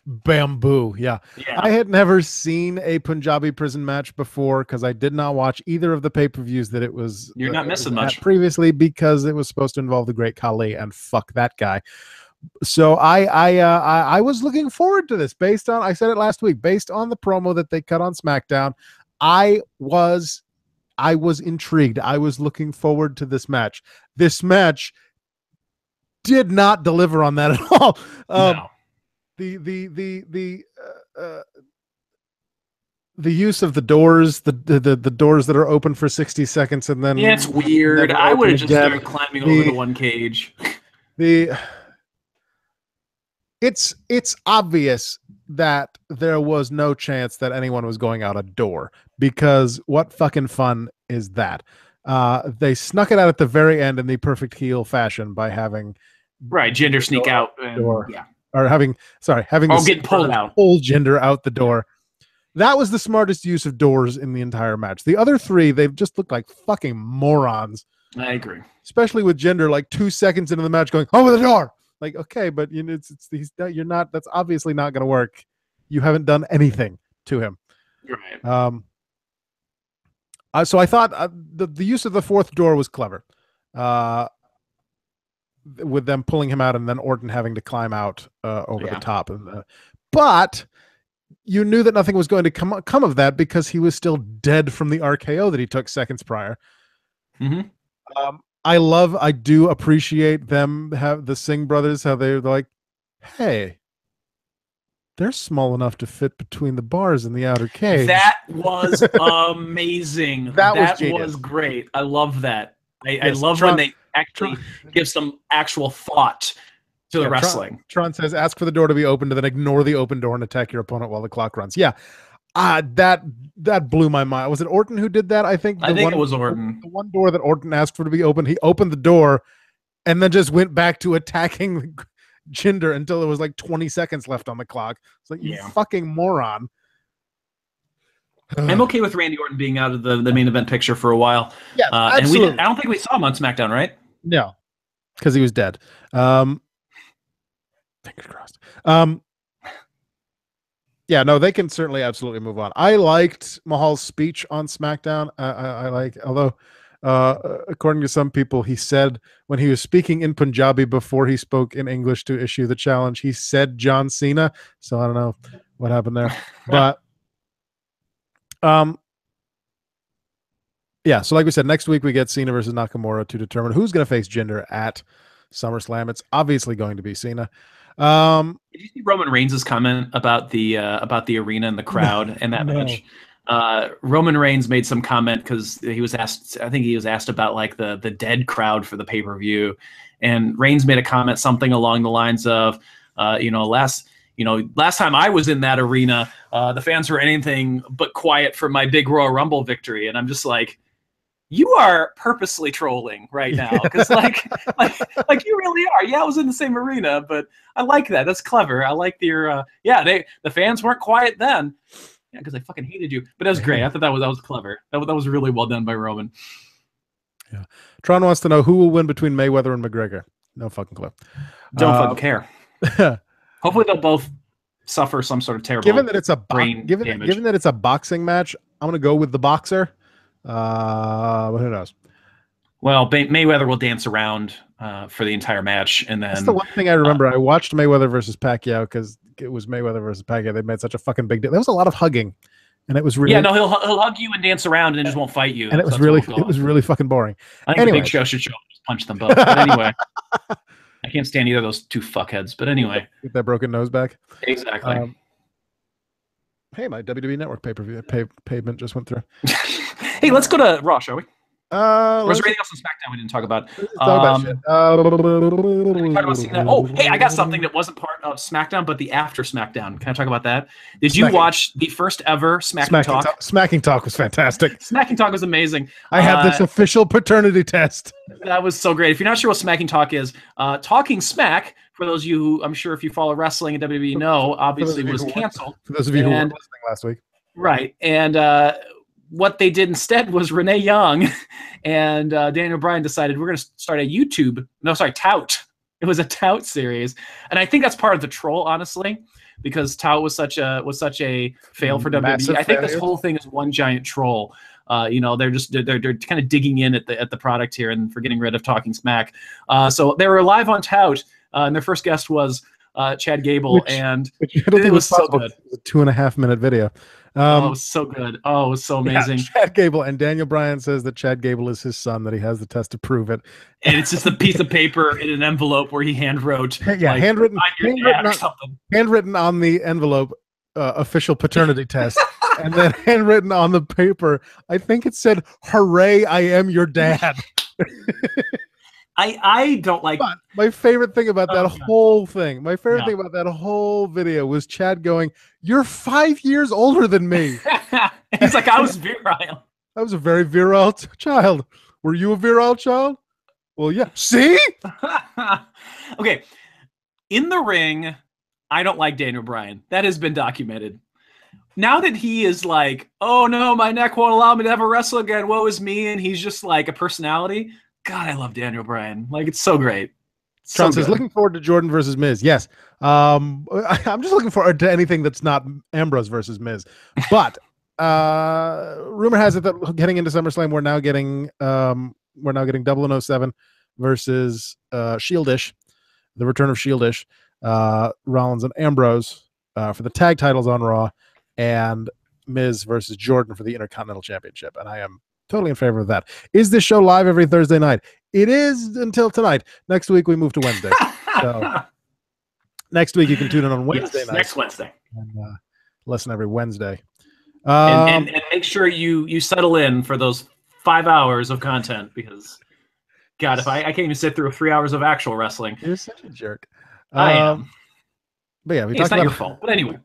B: bamboo. Yeah. I had never seen a Punjabi prison match before because I did not watch either of the pay-per-views that it was.
A: You're not missing much
B: previously because it was supposed to involve the Great Khali, and fuck that guy. So I was looking forward to this based on, I said it last week, based on the promo that they cut on SmackDown. I was intrigued. I was looking forward to this match. This match did not deliver on that at all.
A: No.
B: The use of the doors, the doors that are open for 60 seconds and then
A: it's weird. I would have just started climbing over the one cage.
B: It's obvious that there was no chance that anyone was going out a door, because what fucking fun is that? They snuck it out at the very end in the perfect heel fashion by having
A: Jinder sneak out
B: having
A: getting pulled out,
B: pull Jinder out the door. That was the smartest use of doors in the entire match. The other 3, they've just looked like fucking morons.
A: I agree,
B: especially with Jinder like 2 seconds into the match going over the door. Like, okay, but you're not. That's obviously not going to work. You haven't done anything to him.
A: Right.
B: So I thought the use of the 4th door was clever, with them pulling him out and then Orton having to climb out over the top. But you knew that nothing was going to come of that because he was still dead from the RKO that he took seconds prior.
A: Mm-hmm.
B: I do appreciate them, have the Singh brothers, how they're like, hey, they're small enough to fit between the bars in the outer cage.
A: That was amazing. that was great. I love that. I love when they actually give some actual thought to the wrestling.
B: Tron says, ask for the door to be opened and then ignore the open door and attack your opponent while the clock runs. Yeah. That blew my mind. Was it Orton who did that? I think
A: it was Orton.
B: The one door that Orton asked for to be open, he opened the door and then just went back to attacking Jinder until there was like 20 seconds left on the clock. It's like, you fucking moron.
A: I'm okay with Randy Orton being out of the main event picture for a while.
B: Yeah,
A: and I don't think we saw him on SmackDown, right?
B: No, because he was dead. Fingers crossed. Yeah, no, they can certainly absolutely move on. I liked Mahal's speech on SmackDown. Although according to some people, he said when he was speaking in Punjabi before he spoke in English to issue the challenge, he said John Cena. So I don't know what happened there, but yeah. So like we said, next week we get Cena versus Nakamura to determine who's going to face Jinder at SummerSlam. It's obviously going to be Cena.
A: Did you see Roman Reigns' comment about the arena and the crowd and that match? Roman Reigns made some comment because he was asked. I think he was asked about like the dead crowd for the pay-per-view, and Reigns made a comment something along the lines of, last time I was in that arena, the fans were anything but quiet for my big Royal Rumble victory, and I'm just like, you are purposely trolling right now because like you really are. Yeah, I was in the same arena, but I like that. That's clever. I like your the fans weren't quiet then. Yeah, because I fucking hated you. But that was great. I thought that was clever. That was really well done by Roman.
B: Yeah. Tron wants to know who will win between Mayweather and McGregor. No fucking clue.
A: Don't fucking care. Hopefully they'll both suffer some sort of terrible
B: given that it's a
A: brain damage.
B: given that it's a boxing match, I'm gonna go with the boxer. But who knows?
A: Well, Mayweather will dance around for the entire match, and then
B: That's the one thing I remember. I watched Mayweather versus Pacquiao because it was Mayweather versus Pacquiao. They made such a fucking big deal. There was a lot of hugging, and it was really
A: he'll hug you and dance around and just won't fight you.
B: And it was really fucking boring.
A: I think the Big Show should show up and just punch them both. But anyway, I can't stand either of those two fuckheads. But anyway,
B: get that broken nose back.
A: Exactly.
B: Hey, my WWE Network pay-per-view payment just went through.
A: Hey, let's go to Raw, shall we? Was there anything else on SmackDown we didn't talk about? Oh, hey, I got something that wasn't part of SmackDown, but the after SmackDown. Can I talk about that? Did you watch the first ever Smacking Talk?
B: Smacking Talk was fantastic.
A: Smacking Talk was amazing.
B: I have this official paternity test.
A: That was so great. If you're not sure what Smacking Talk is, Talking Smack, for those of you who I'm sure if you follow wrestling and WWE know, obviously was canceled.
B: For those of you who were listening last week.
A: Right. And what they did instead was Renee Young and Daniel Bryan decided we're going to start a Tout. It was a Tout series. And I think that's part of the troll, honestly, because Tout was such a fail for WWE. I think this whole thing is one giant troll. They're kind of digging in at the product here and for getting rid of Talking Smack. So they were live on Tout, and their first guest was Chad Gable, and it was so good.
B: A 2.5 minute video.
A: It was so good. Oh, it was so amazing.
B: Yeah, Chad Gable, and Daniel Bryan says that Chad Gable is his son, that he has the test to prove it.
A: And it's just a piece of paper in an envelope where he handwrote.
B: Yeah, handwritten on the envelope, official paternity test. And then handwritten on the paper, I think it said, "Hooray, I am your dad."
A: I don't like.
B: But my favorite thing about that whole thing, my favorite thing about that whole video was Chad going, "You're 5 years older than me."
A: He's like, "I was virile.
B: I was a very virile child. Were you a virile child?" Well, yeah. See?
A: Okay. In the ring, I don't like Daniel Bryan. That has been documented. Now that he is like, "Oh no, my neck won't allow me to ever wrestle again. Woe is me," and he's just like a personality. God, I love Daniel Bryan. Like, it's so great.
B: Tron says, looking forward to Jordan versus Miz. Yes. I'm just looking forward to anything that's not Ambrose versus Miz. But rumor has it that getting into SummerSlam, we're now getting 007 versus Shieldish, the return of Shieldish, Rollins and Ambrose for the tag titles on Raw, and Miz versus Jordan for the Intercontinental Championship. And I am totally in favor of that. Is this show live every Thursday night? It is until tonight. Next week we move to Wednesday. So next week you can tune in on Wednesday night.
A: Next Wednesday.
B: And listen every Wednesday.
A: And make sure you settle in for those 5 hours of content, because God, if I can't even sit through 3 hours of actual wrestling.
B: You're such a jerk.
A: I am.
B: But yeah,
A: it's not your fault. But anyway.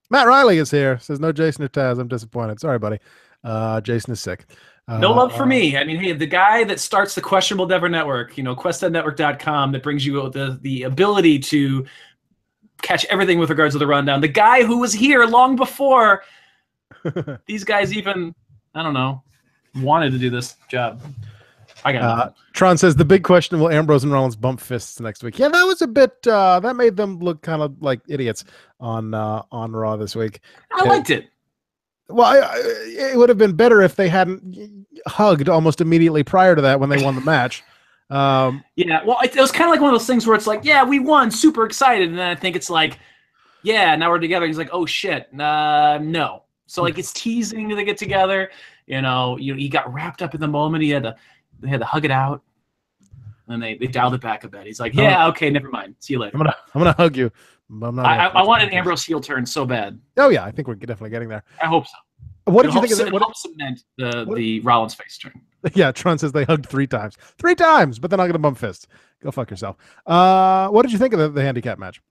B: Matt Riley is here. Says no Jason or Taz. I'm disappointed. Sorry, buddy. Jason is sick.
A: No love for me. I mean, hey, the guy that starts the Questionable Endeavor Network, questnetwork.com, that brings you the ability to catch everything with regards to the rundown. The guy who was here long before these guys even, I don't know, wanted to do this job. I got
B: Tron says the big question: will Ambrose and Rollins bump fists next week? Yeah, that was a bit. That made them look kind of like idiots on Raw this week.
A: I liked it.
B: Well, it would have been better if they hadn't hugged almost immediately prior to that when they won the match.
A: Yeah, well, it was kind of like one of those things where it's like, yeah, we won, super excited, and then I think it's like, yeah, now we're together. He's like, oh shit, no. So like it's teasing to get together. He got wrapped up in the moment. They had to hug it out, and they dialed it back a bit. He's like, yeah, okay, never mind. See you later.
B: I'm gonna hug you.
A: I want an Ambrose heel turn so bad.
B: Oh yeah, I think we're definitely getting there.
A: I hope so.
B: What did you think of that?
A: It helps cement the Rollins face turn.
B: Yeah, Tron says they hugged 3 times. 3 times, but they're not going to bump fists. Go fuck yourself. What did you think of the handicap match?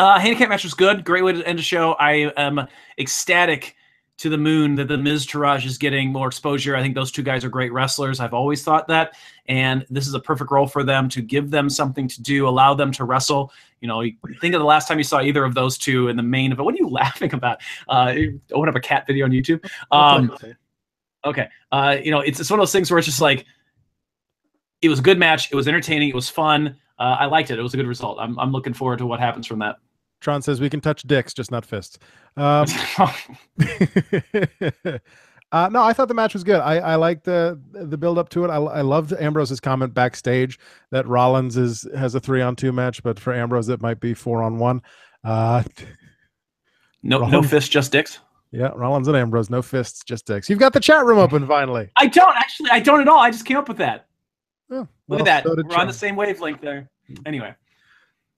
A: Handicap match was good. Great way to end the show. I am ecstatic to the moon that the Miz Taraj is getting more exposure. I think those two guys are great wrestlers. I've always thought that. And this is a perfect role for them to give them something to do, allow them to wrestle. You think of the last time you saw either of those two in the main event. What are you laughing about? Open up a cat video on YouTube. Okay. It's one of those things where it's just like, it was a good match. It was entertaining. It was fun. I liked it. It was a good result. I'm looking forward to what happens from that.
B: Tron says we can touch dicks, just not fists. No, I thought the match was good. I liked the build up to it. I loved Ambrose's comment backstage that Rollins has a 3-on-2 match, but for Ambrose it might be 4-on-1.
A: No fists, just dicks.
B: Yeah, Rollins and Ambrose, no fists, just dicks. You've got the chat room open finally.
A: I don't at all. I just came up with that.
B: Oh,
A: Look at that. We're on the same wavelength there. Anyway.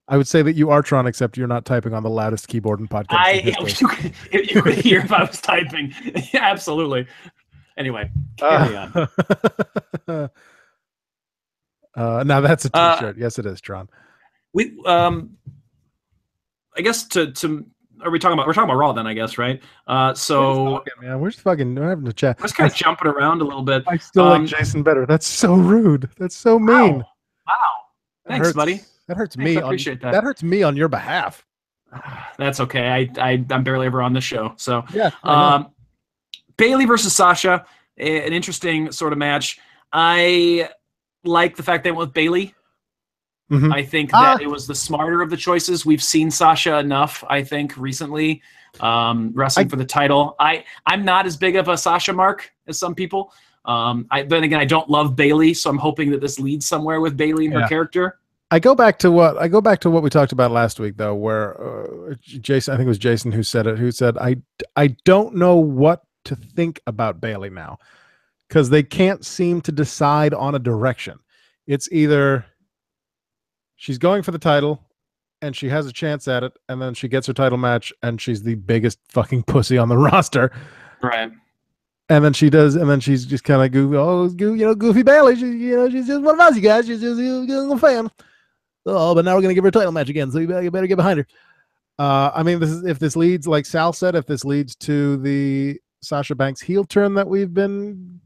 B: I would say that you are Tron, except you're not typing on the loudest keyboard in podcast.
A: You could hear if I was typing. Yeah, absolutely. Anyway, carry on.
B: Now that's a t-shirt. Yes, it is, Tron.
A: We I guess we're talking about Raw then, I guess, right?
B: We're just fucking having a chat.
A: We're just kind of jumping around a little bit.
B: I still like Jason better. That's so rude. That's so mean.
A: Wow. Thanks, buddy.
B: That hurts
A: me.
B: I
A: appreciate that.
B: That hurts me on your behalf.
A: That's okay. I'm barely ever on this show. So
B: yeah.
A: Bayley versus Sasha, an interesting sort of match. I like the fact they went with Bayley.
B: Mm-hmm.
A: I think that it was the smarter of the choices. We've seen Sasha enough, I think, recently wrestling for the title. I'm not as big of a Sasha mark as some people. Then again, I don't love Bayley, so I'm hoping that this leads somewhere with Bayley and her character.
B: I go back to what we talked about last week, though, where Jason, I think it was Jason who said it, who said, I don't know what to think about Bayley now because they can't seem to decide on a direction. It's either she's going for the title and she has a chance at it, and then she gets her title match and she's the biggest fucking pussy on the roster.
A: Right.
B: And then she does, and then she's just kind of goofy Bayley. She's just one of us, you guys. She's just a fan. Oh, but now we're gonna give her a title match again, so you better get behind her. I mean, if this leads, like Sal said, if this leads to the Sasha Banks heel turn that we've been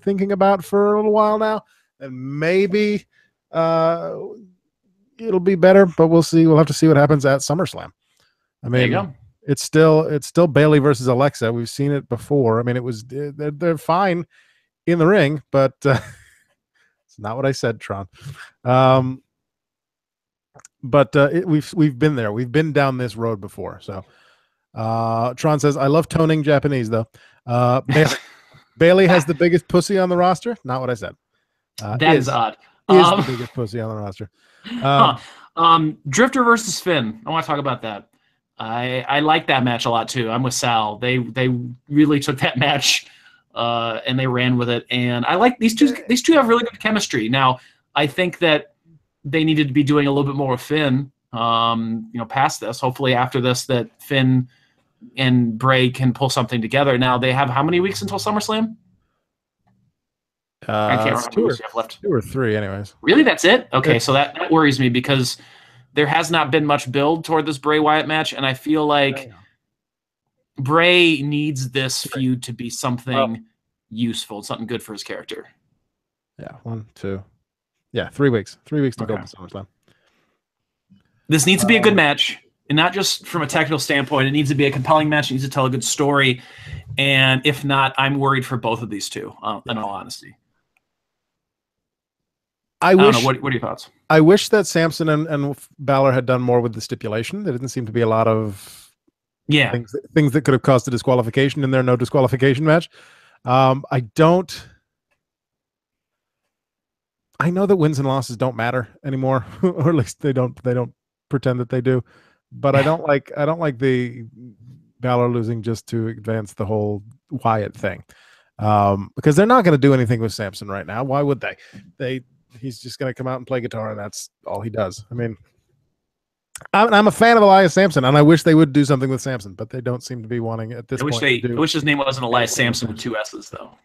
B: thinking about for a little while now, then maybe it'll be better. But we'll see. We'll have to see what happens at SummerSlam. I mean,
A: there you go.
B: It's still Bayley versus Alexa. We've seen it before. I mean, they're fine in the ring, but it's not what I said, Tron. We've been there. We've been down this road before. So Tron says, I love Tooning Japanese, though. Bayley has the biggest pussy on the roster. Not what I said.
A: That is odd.
B: Is the biggest pussy on the roster.
A: Drifter versus Finn. I want to talk about that. I like that match a lot too. I'm with Sal. They really took that match and they ran with it. And I like these two. These two have really good chemistry. Now, I think that they needed to be doing a little bit more with Finn. Past this. Hopefully, after this, that Finn and Bray can pull something together. Now they have how many weeks until SummerSlam? I can't remember.
B: 2 or 3, anyways.
A: Really, that's it? Okay, so that worries me because there has not been much build toward this Bray Wyatt match, and I feel like Bray needs this feud to be something useful, something good for his character.
B: Yeah, 1, 2. Yeah, 3 weeks. 3 weeks to build the SummerSlam.
A: This needs to be a good match, and not just from a technical standpoint. It needs to be a compelling match. It needs to tell a good story, and if not, I'm worried for both of these two, in all honesty. I don't know. What are your thoughts?
B: I wish that Samson and Balor had done more with the stipulation. There didn't seem to be a lot of things that could have caused a disqualification in their no disqualification match. I know that wins and losses don't matter anymore, or at least they don't pretend that they do. But I don't like the Balor losing just to advance the whole Wyatt thing, because they're not going to do anything with Samson right now. Why would they? He's just going to come out and play guitar, and that's all he does. I mean, I'm a fan of Elias Samson, and I wish they would do something with Samson, but they don't seem to be wanting at this point. I
A: wish his name wasn't Elias Samson with 2 S's, though.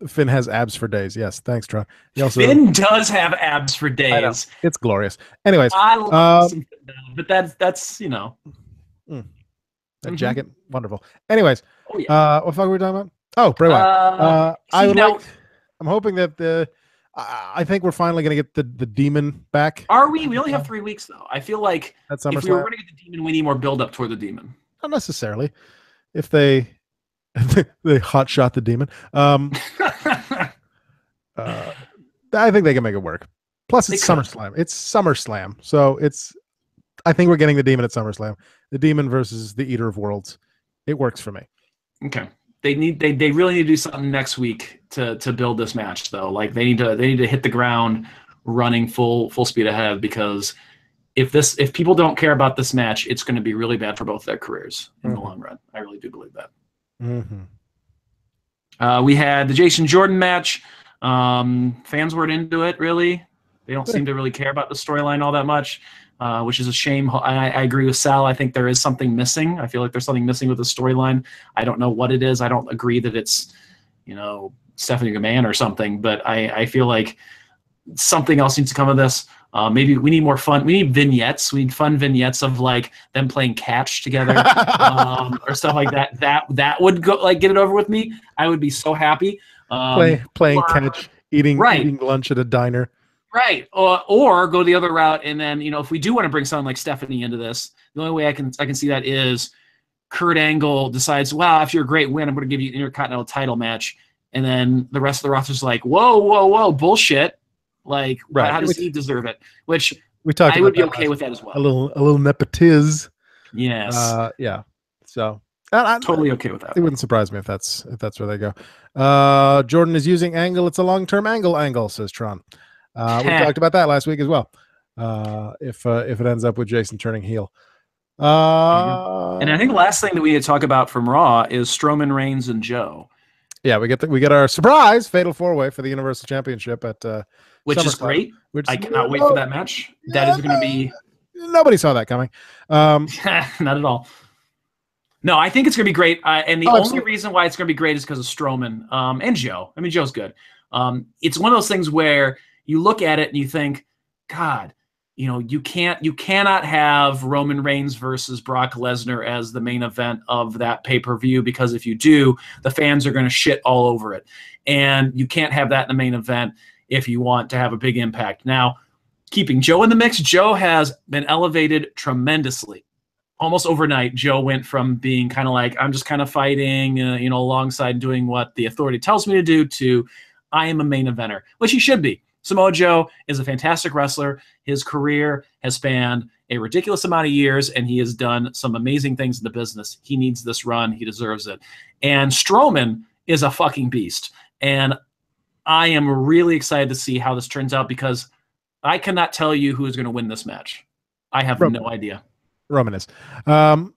B: Finn has abs for days. Yes, thanks, Tron.
A: Finn does have abs for days.
B: It's glorious. Anyways,
A: I love but that's
B: that jacket, wonderful. Anyways, what the fuck were we talking about? Oh, Bray Wyatt. I'm hoping that I think we're finally going to get the demon back.
A: Are we? We only have 3 weeks, though. I feel like if we were going to get the demon, we need more build up toward the demon.
B: Not necessarily. If they hot shot the demon. I think they can make it work. Plus, it's SummerSlam. It's SummerSlam, so I think we're getting the Demon at SummerSlam. The Demon versus the Eater of Worlds. It works for me.
A: Okay. They really need to do something next week to build this match, though. Like they need to hit the ground running full speed ahead, because if people don't care about this match, it's going to be really bad for both their careers in the long run. I really do believe that. We had the Jason Jordan match. Fans weren't into it, really. They don't seem to really care about the storyline all that much, which is a shame. I agree with Sal. I think there is something missing. I feel like there's something missing with the storyline. I don't know what it is. I don't agree that it's, Stephanie McMahon or something, but I feel like something else needs to come of this. Maybe we need more fun. We need vignettes. We need fun vignettes of like them playing catch together, or stuff like that. That would go get it over with me. I would be so happy.
B: Playing catch, eating lunch at a diner.
A: Right. Or go the other route, and then if we do want to bring someone like Stephanie into this, the only way I can see that is Kurt Angle decides, wow, after your great win, I'm going to give you an Intercontinental title match, and then the rest of the roster's like, whoa, bullshit. Like, how does he deserve it? Which I would be okay with that as well.
B: A little nepotiz.
A: Yes.
B: Yeah. So
A: totally okay with that.
B: It wouldn't surprise me if that's where they go. Jordan is using Angle. It's a long-term angle, says Tron. We talked about that last week as well. If it ends up with Jason turning heel.
A: And I think the last thing that we need to talk about from Raw is Strowman, Reigns, and Joe.
B: Yeah, we get our surprise Fatal 4-Way for the Universal Championship at
A: which is great. I cannot wait for that match. That is going to be.
B: Nobody saw that coming.
A: Not at all. No, I think it's going to be great. And the only reason why it's going to be great is because of Strowman and Joe. I mean, Joe's good. It's one of those things where you look at it and you think, God, you cannot have Roman Reigns versus Brock Lesnar as the main event of that pay-per-view, because if you do, the fans are going to shit all over it. And you can't have that in the main event if you want to have a big impact. Now, keeping Joe in the mix, Joe has been elevated tremendously. Almost overnight, Joe went from being kind of like, I'm just kind of fighting, alongside doing what the authority tells me to do, to I am a main eventer, which he should be. Samoa Joe is a fantastic wrestler. His career has spanned a ridiculous amount of years, and he has done some amazing things in the business. He needs this run. He deserves it. And Strowman is a fucking beast. And I am really excited to see how this turns out, because I cannot tell you who is going to win this match. I have no idea.
B: Roman is.
A: No,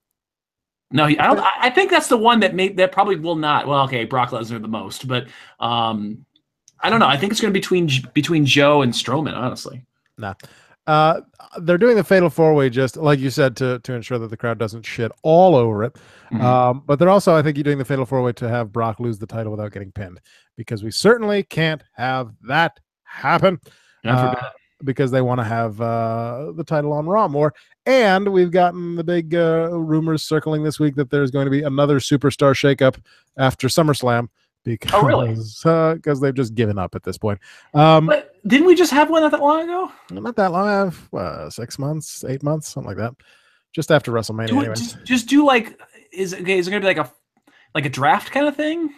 A: I think that's the one that probably will not. Well, okay, Brock Lesnar the most, but I don't know. I think it's going to be between Joe and Strowman, honestly.
B: Nah. They're doing the Fatal 4-Way, just like you said, to ensure that the crowd doesn't shit all over it. But they're also, I think, you're doing the Fatal 4-Way to have Brock lose the title without getting pinned, because we certainly can't have that happen. Because they want to have the title on Raw more. And we've gotten the big rumors circling this week that there's going to be another superstar shakeup after SummerSlam. Because they've just given up at this point.
A: But didn't we just have one not that long ago?
B: Not that long. 6 months, 8 months, something like that. Just after WrestleMania. Anyway.
A: Just do is it going to be like a draft kind of thing?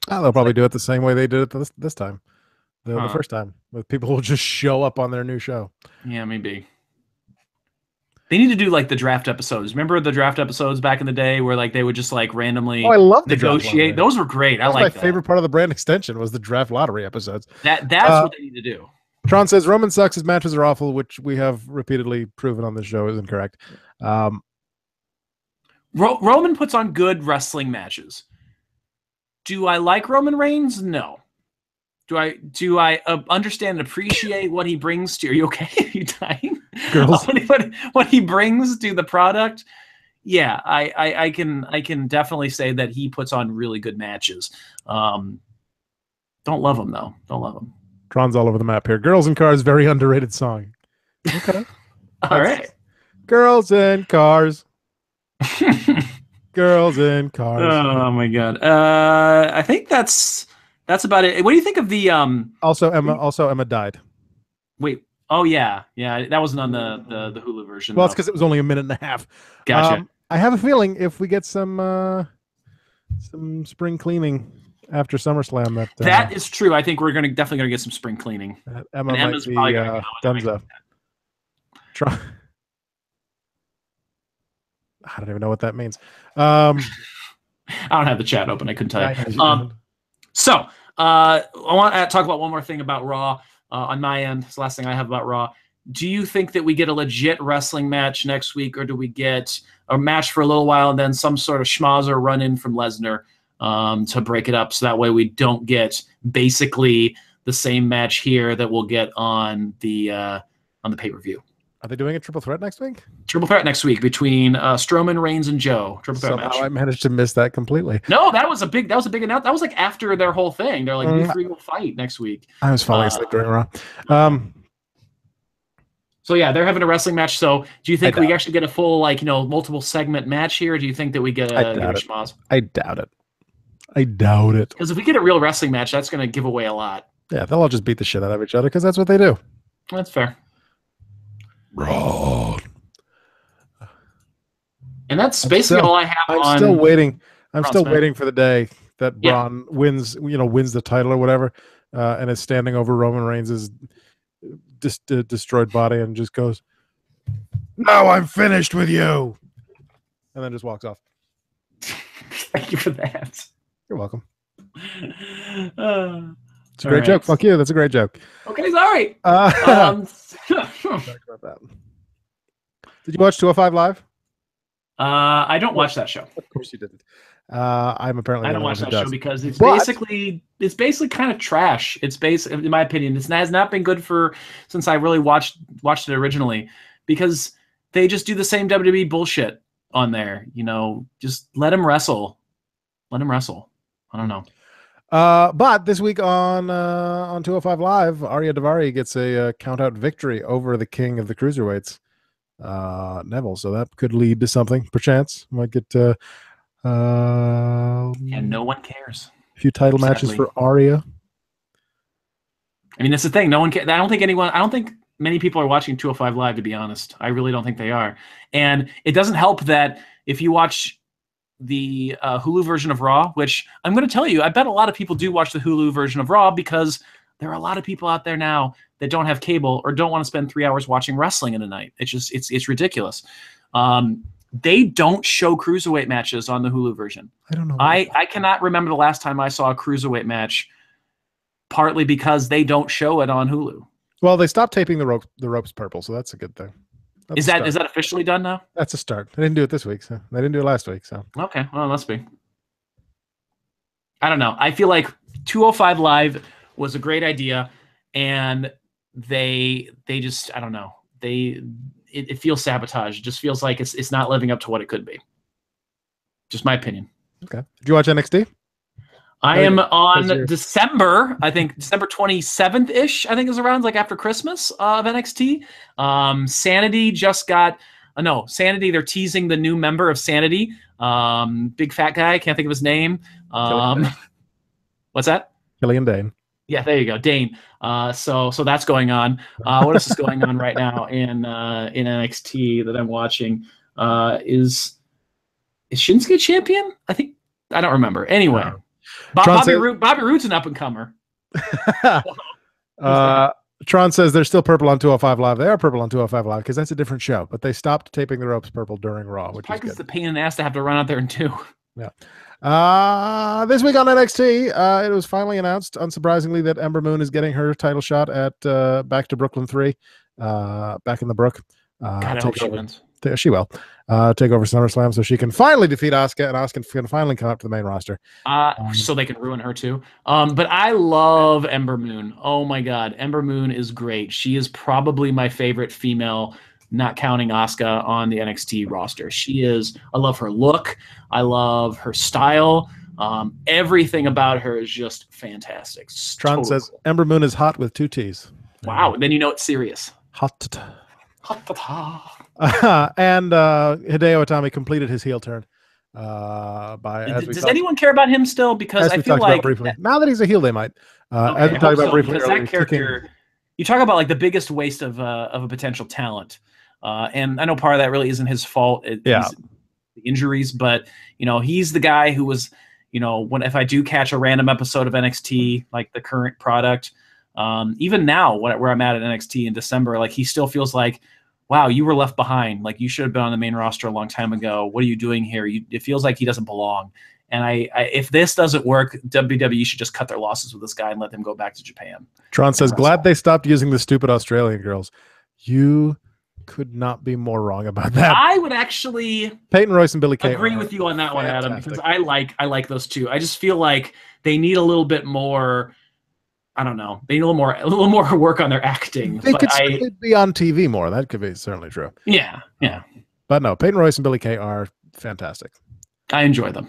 B: They'll probably do it the same way they did it this time. The first time, with people who will just show up on their new show.
A: Yeah, maybe. They need to do the draft episodes. Remember the draft episodes back in the day where they would just randomly
B: I love the
A: negotiate. Those were great. I like that.
B: My favorite part of the brand extension was the draft lottery episodes.
A: That's what they need to do.
B: Tron says Roman sucks. His matches are awful, which we have repeatedly proven on this show is incorrect.
A: Roman puts on good wrestling matches. Do I like Roman Reigns? No. Do I understand and appreciate what he brings to? Are you okay? Are you dying?
B: Girls.
A: What he brings to the product? Yeah, I can definitely say that he puts on really good matches. Don't love him though. Don't love him.
B: Tron's all over the map here. Girls and Cars, very underrated song. Okay.
A: All right.
B: Girls and Cars. Girls and Cars.
A: Oh my God. I think that's about it. What do you think of the
B: Also Emma died.
A: Wait. Oh yeah. That wasn't on the Hulu version.
B: Well, it's because it was only a minute and a half.
A: Gotcha.
B: I have a feeling if we get some spring cleaning after SummerSlam.
A: That is true. I think we're definitely gonna get some spring cleaning.
B: Emma
A: and
B: might
A: Emma's
B: be
A: probably gonna go.
B: Dunzo. I don't even know what that means.
A: I don't have the chat open. I couldn't tell you. So I want to talk about one more thing about Raw on my end. It's the last thing I have about Raw. Do you think that we get a legit wrestling match next week, or do we get a match for a little while and then some sort of schmozzer run-in from Lesnar to break it up, so that way we don't get basically the same match here that we'll get on the pay-per-view?
B: Are they doing a triple threat next week?
A: Triple threat next week between Strowman, Reigns, and Joe. Triple threat match.
B: I managed to miss that completely.
A: No, that was a big announcement. That was like after their whole thing. They're like, you three will fight next week.
B: I was falling asleep during Raw.
A: So yeah, they're having a wrestling match. So do you think we actually get a full, multiple segment match here? Or do you think that we get a schmoz?
B: I doubt it. I doubt it.
A: Because if we get a real wrestling match, that's going to give away a lot.
B: Yeah, they'll all just beat the shit out of each other because that's what they do.
A: That's fair.
B: Raw.
A: And that's basically all I have.
B: I'm still waiting. I'm still waiting for the day that Braun wins the title or whatever, and is standing over Roman Reigns' destroyed body and just goes, "Now I'm finished with you," and then just walks off.
A: Thank you for that.
B: You're welcome. It's a great joke. Fuck you. That's a great joke.
A: Okay, sorry.
B: Talk about that. Did you watch 205 Live?
A: I don't watch that show.
B: Of course you didn't. I'm apparently.
A: I don't watch that show because it's basically kind of trash. It's in my opinion, it has not been good since I really watched it originally, because they just do the same WWE bullshit on there. Just let him wrestle. Let him wrestle. I don't know.
B: But this week on 205 Live, Arya Daivari gets a count-out victory over the king of the cruiserweights, Neville. So that could lead to something, perchance. Might get
A: and no one cares.
B: A few title matches for Arya.
A: I mean, that's the thing. No one cares. I don't think many people are watching 205 Live, to be honest. I really don't think they are. And it doesn't help that if you watch the Hulu version of Raw, which I'm going to tell you, I bet a lot of people do watch the Hulu version of Raw, because there are a lot of people out there now that don't have cable or don't want to spend 3 hours watching wrestling in a night. It's ridiculous. They don't show cruiserweight matches on the Hulu version.
B: I don't know.
A: I cannot remember the last time I saw a cruiserweight match, partly because they don't show it on Hulu.
B: Well, they stopped taping the ropes purple, so that's a good thing.
A: Is that officially done now?
B: That's a start. They didn't do it this week, so they didn't do it last week. So
A: okay, well, it must be. I don't know. I feel like 205 Live was a great idea, and they just, I don't know. It feels sabotaged. It just feels like it's not living up to what it could be. Just my opinion.
B: Okay. Did you watch NXT?
A: I am on December 27th-ish, I think is around, like after Christmas of NXT. Sanity just got, Sanity, they're teasing the new member of Sanity. Big fat guy, can't think of his name. What's that?
B: Killian Dane.
A: Yeah, there you go, Dane. So that's going on. What else is going on right now in NXT that I'm watching? Is Shinsuke champion? I don't remember. Anyway. Bobby Roode's an up-and-comer.
B: Tron says they're still purple on 205 Live. They are purple on 205 Live because that's a different show, but they stopped taping the ropes purple during Raw, which is good.
A: It's the pain in the ass to have to run out there and do.
B: Yeah. This week on NXT, it was finally announced, unsurprisingly, that Ember Moon is getting her title shot at Back to Brooklyn 3, Back in the Brook.
A: God, I hope she wins.
B: She will take over SummerSlam so she can finally defeat Asuka, and Asuka can finally come up to the main roster.
A: So they can ruin her too. But I love Ember Moon. Oh my God. Ember Moon is great. She is probably my favorite female, not counting Asuka, on the NXT roster. I love her look. I love her style. Everything about her is just fantastic.
B: Tron says Ember Moon is hot with 2 T's.
A: Wow. Then you know it's serious.
B: Hot. And Hideo Itami completed his heel turn.
A: Does anyone care about him still? Because I feel like
B: now that he's a heel, they might. As we talked about briefly,
A: because that character, you talk about like the biggest waste of a potential talent. And I know part of that really isn't his fault. The injuries, but he's the guy who was, you know, if I do catch a random episode of NXT, like the current product, even now where I'm at NXT in December, like he still feels like, wow, you were left behind. Like you should have been on the main roster a long time ago. What are you doing here? It feels like he doesn't belong. And I if this doesn't work, WWE should just cut their losses with this guy and let them go back to Japan.
B: Tron says, glad they stopped using the stupid Australian girls. You could not be more wrong about that.
A: I would actually
B: Peyton Royce and Billy Kay
A: agree with you on that one, Adam, because I like those two. I just feel like they need a little bit more. I don't know. They need a little more work on their acting.
B: They could be on TV more. That could be certainly true.
A: Yeah.
B: But no, Peyton Royce and Billy Kay are fantastic.
A: I enjoy them.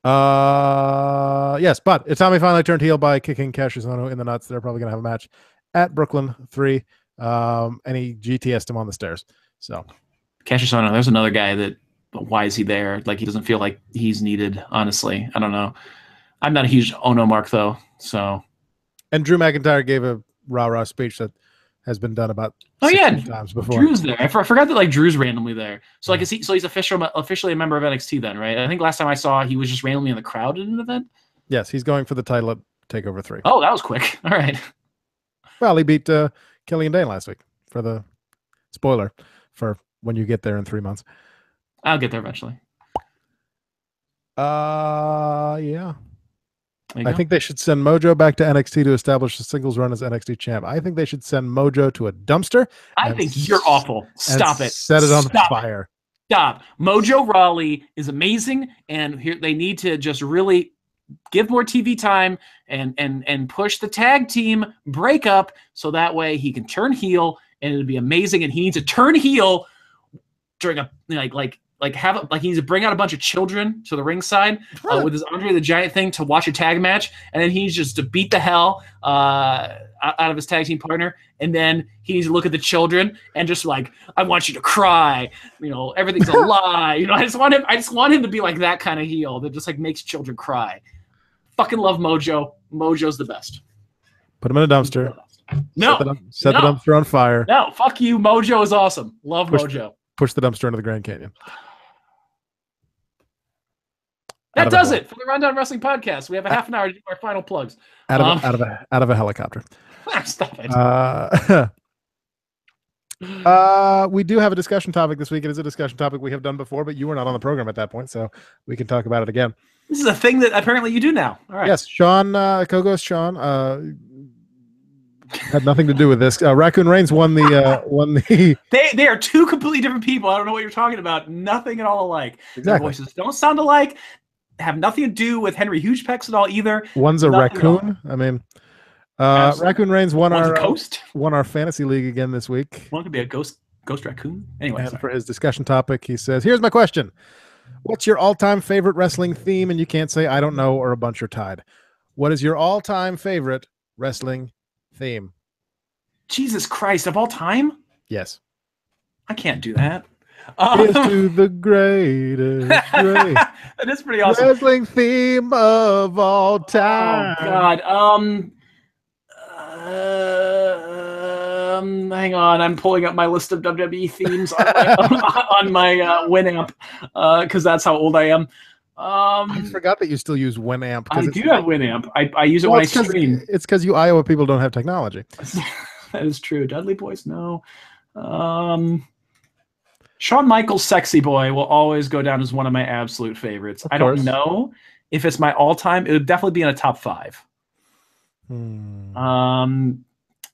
B: Yes, but Itami finally turned heel by kicking Cassius Ohno in the nuts. They're probably gonna have a match at Brooklyn 3. And he GTS'd him on the stairs. So
A: Cassius Ohno, there's another guy that, why is he there? Like he doesn't feel like he's needed, honestly. I don't know. I'm not a huge Ohno mark though, so.
B: And Drew McIntyre gave a rah-rah speech that has been done about 60 times before.
A: Drew's there. I forgot that like Drew's randomly there. So like he's officially a member of NXT then, right? I think last time I saw he was just randomly in the crowd at an event.
B: Yes, he's going for the title at TakeOver 3.
A: Oh, that was quick. All right.
B: Well, he beat Killian Dane last week for the spoiler for when you get there in 3 months.
A: I'll get there eventually.
B: Yeah. I think they should send Mojo back to NXT to establish a singles run as NXT champ. I think they should send Mojo to a dumpster.
A: I think you're awful. Stop it.
B: Set it on fire.
A: Stop. Mojo Rawley is amazing, and here they need to just really give more TV time and push the tag team breakup so that way he can turn heel and it'll be amazing. And he needs to turn heel during a he needs to bring out a bunch of children to the ringside with his Andre the Giant thing to watch a tag match, and then he needs just to beat the hell out of his tag team partner, and then he needs to look at the children and just like, I want you to cry, you know, everything's a lie, you know. I just want him to be like that kind of heel that just like makes children cry. Fucking love Mojo. Mojo's the best.
B: Put him in a dumpster.
A: No,
B: set the dumpster on fire.
A: No, fuck you. Mojo is awesome. Love Mojo.
B: Push the dumpster into the Grand Canyon.
A: That does it for the Rundown Wrestling Podcast. We have a half an hour to do our final plugs.
B: Out of a helicopter.
A: Stop it.
B: We do have a discussion topic this week. It is a discussion topic we have done before, but you were not on the program at that point, so we can talk about it again.
A: This is a thing that apparently you do now. All right.
B: Yes, Sean, co-host Sean, had nothing to do with this. Raccoon Reigns won the.
A: They are two completely different people. I don't know what you're talking about. Nothing at all alike.
B: Exactly.
A: Their voices don't sound alike. Have nothing to do with Henry Hugepex at all either.
B: One's a raccoon. I mean, Raccoon Reigns won our fantasy league again this week.
A: One could be a ghost raccoon. Anyway,
B: and for his discussion topic, he says, "Here's my question: what's your all-time favorite wrestling theme?" And you can't say I don't know or a bunch are tied. What is your all-time favorite wrestling theme?
A: Jesus Christ, of all time?
B: Yes.
A: I can't do that.
B: Here's to the greatest.
A: That is pretty awesome.
B: Wrestling theme of all time.
A: Oh God. Hang on. I'm pulling up my list of WWE themes on my Winamp because that's how old I am.
B: I forgot that you still use Winamp.
A: I do have Winamp. I use it when I stream.
B: It's because you Iowa people don't have technology.
A: That is true. Dudley Boys, no. Shawn Michaels' Sexy Boy will always go down as one of my absolute favorites. I don't know if it's my all-time. It would definitely be in a top 5.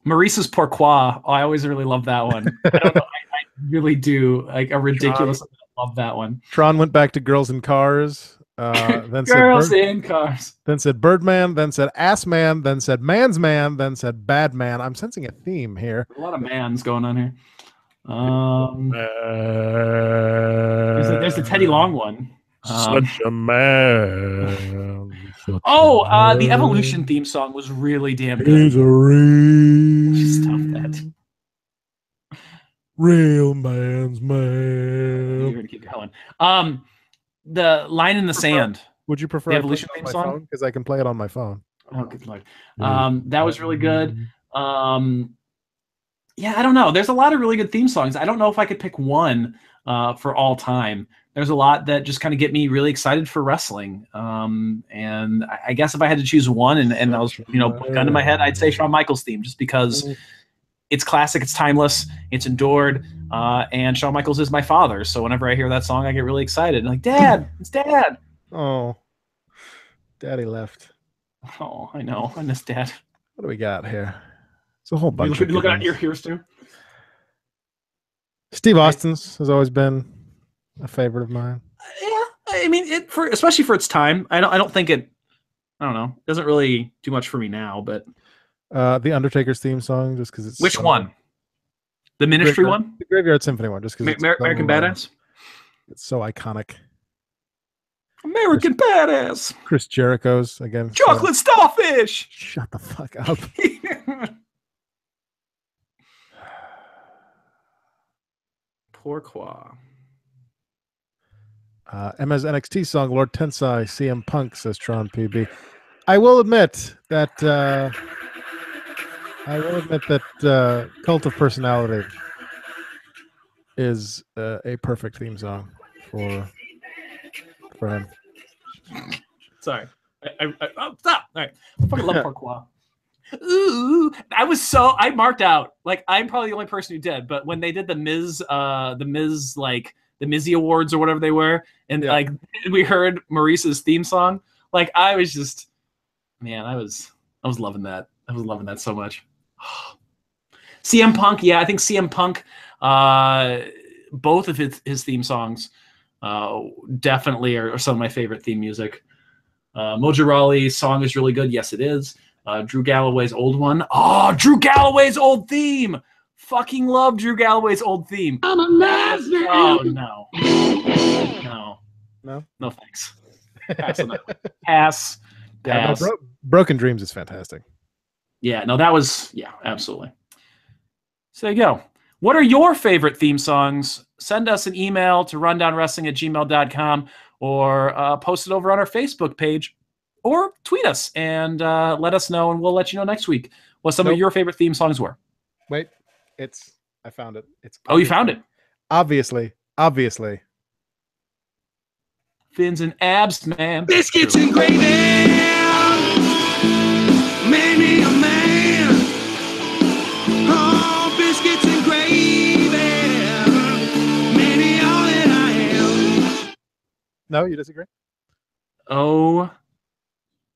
A: Maurice's Pourquoi. I always really love that one. I don't know. I really do. Like a ridiculous. I love that one.
B: Tron went back to Girls in Cars. Then
A: Girls in Cars.
B: Then said Birdman. Then said Ass Man. Then said Man's Man. Then said Bad Man. I'm sensing a theme here.
A: A lot of mans going on here. There's the Teddy Long one.
B: Such a man.
A: The Evolution theme song was really damn good.
B: He's a
A: Stop that.
B: Real man's man.
A: You're gonna keep going. The Line in the Sand.
B: Would you prefer
A: the Evolution theme song?
B: Because I can play it on my phone.
A: Oh, good lord. That was really good. Yeah, I don't know. There's a lot of really good theme songs. I don't know if I could pick one for all time. there's a lot that just kind of get me really excited for wrestling. And I guess if I had to choose one, and I was, gun to my head, I'd say Shawn Michaels theme, just because it's classic, it's timeless, it's endured, and Shawn Michaels is my father. So whenever I hear that song, I get really excited. I'm like, Dad, it's Dad.
B: Oh, Daddy left.
A: Oh, I know. I miss Dad.
B: What do we got here? It's a whole bunch.
A: Look at your ears too.
B: Steve Austin's has always been a favorite of mine.
A: Yeah, I mean, especially for its time. I don't think it. I don't know. It doesn't really do much for me now, but
B: the Undertaker's theme song, just because it's
A: which one? The Ministry one,
B: the Graveyard Symphony one, just because
A: American Badass.
B: It's so iconic.
A: American Badass.
B: Chris Jericho's again.
A: Chocolate Starfish.
B: Shut the fuck up.
A: Pourquoi?
B: Emma's NXT song, Lord Tensai, CM Punk, says Tron PB. I will admit that Cult of Personality is a perfect theme song for him.
A: Sorry. Stop. All right. I fucking love Pourquoi. Ooh, I marked out, like, I'm probably the only person who did, but when they did the Miz like the Mizzy Awards or whatever they were, and like we heard Maurice's theme song, like I was just, man, I was loving that. I was loving that so much. CM Punk, yeah, I think CM Punk, both of his theme songs definitely are some of my favorite theme music. Mojo Rawley's song is really good. Yes, it is. Drew Galloway's old one. Oh, Drew Galloway's old theme. Fucking love Drew Galloway's old theme.
C: I'm a master.
A: Oh, no. No, thanks. Pass on that one. Pass.
B: Yeah, no, Broken Dreams is fantastic.
A: Yeah, no, that was, yeah, absolutely. So there you go. What are your favorite theme songs? Send us an email to rundownwrestling@gmail.com or post it over on our Facebook page. Or tweet us and let us know, and we'll let you know next week what some of your favorite theme songs were.
B: Wait, I found it.
A: You found it?
B: Obviously.
A: Fins and abs, man.
D: Biscuits and gravy. Many a man. Oh, biscuits and gravy. Many all that I am.
B: No, you disagree?
A: Oh,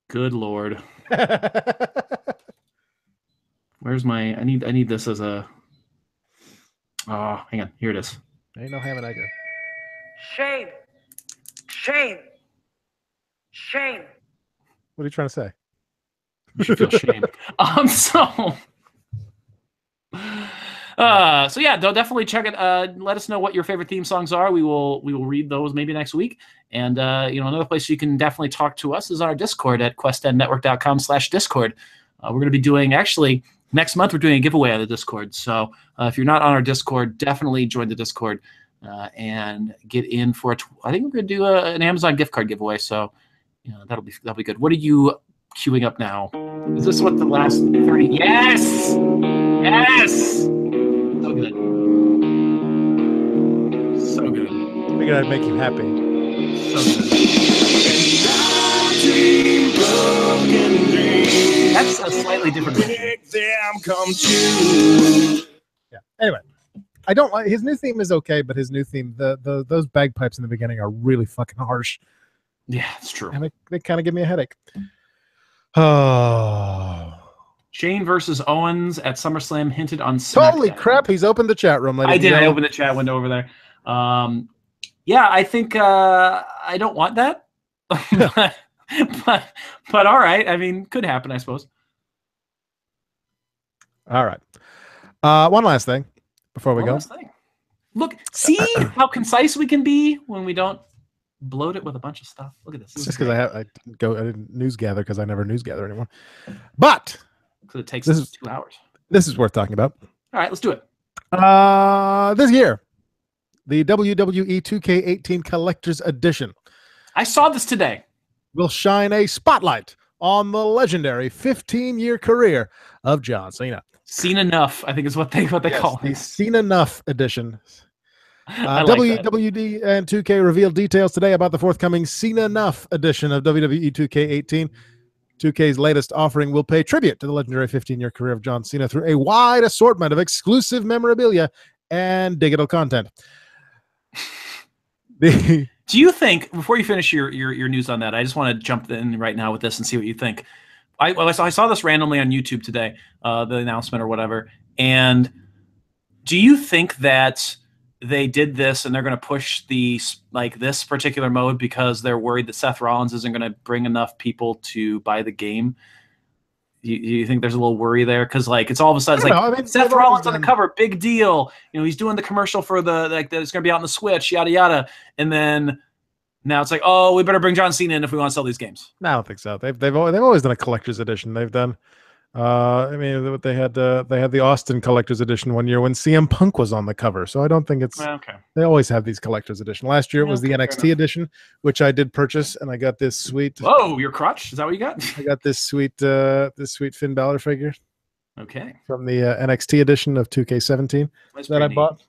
A: good Lord. Where's my, I need this as a, hang on, here it is.
B: Ain't no ham and egg.
E: Shame.
B: What are you trying to say?
A: You should feel shame. So yeah, definitely check it. Let us know what your favorite theme songs are. We will read those maybe next week. And another place you can definitely talk to us is our Discord at questendnetwork.com/Discord. We're going to be doing, actually next month, we're doing a giveaway on the Discord. So if you're not on our Discord, definitely join the Discord and get in for I think we're going to do an Amazon gift card giveaway. So that'll be good. What are you queuing up now? Is this what the last 30? Yes. So good.
B: Figured I'd make you happy.
A: So good. That's a slightly different version.
B: Yeah. Anyway, I don't like his new theme is okay, but his new theme, those bagpipes in the beginning are really fucking harsh.
A: Yeah, it's true.
B: And they kind of give me a headache. Oh.
A: Shane versus Owens at SummerSlam hinted on SmackDown.
B: Holy crap, he's opened the chat room.
A: I did. I opened the chat window over there. Yeah, I think I don't want that. but all right. I mean, could happen, I suppose.
B: All right. One last thing before we go.
A: Look, see how concise we can be when we don't bloat it with a bunch of stuff. Look at this.
B: It's just because I didn't news gather because I never news gather anymore. But
A: because it takes 2 hours.
B: This is worth talking about.
A: All right, let's do it.
B: This year, the WWE 2K18 Collector's Edition.
A: I saw this today.
B: Will shine a spotlight on the legendary 15-year career of John Cena.
A: Seen enough, I think is what they call
B: the
A: it.
B: Seen enough edition.
A: I like that.
B: WWD and 2K revealed details today about the forthcoming Cena Enough edition of WWE 2K18. 2K's latest offering will pay tribute to the legendary 15-year career of John Cena through a wide assortment of exclusive memorabilia and digital content.
A: Do you think, before you finish your news on that, I just want to jump in right now with this and see what you think. I saw this randomly on YouTube today, the announcement or whatever, and do you think that they did this and they're going to push this particular mode because they're worried that Seth Rollins isn't going to bring enough people to buy the game? You think there's a little worry there? Because it's all of a sudden Seth Rollins on the cover, big deal. He's doing the commercial for that it's going to be out on the Switch, yada yada, and then now it's oh, we better bring John Cena in if we want to sell these games.
B: No, I don't think so. They've always done a collector's edition. They've done. They had the Austin collector's edition one year when CM Punk was on the cover. So I don't think it's
A: okay.
B: They always have these collector's edition. Last year it was the NXT edition, which I did purchase, and I got this sweet.
A: Whoa, your crutch? Is that what you got?
B: I got this sweet Finn Balor figure.
A: Okay.
B: From the NXT edition of 2K17 that I bought.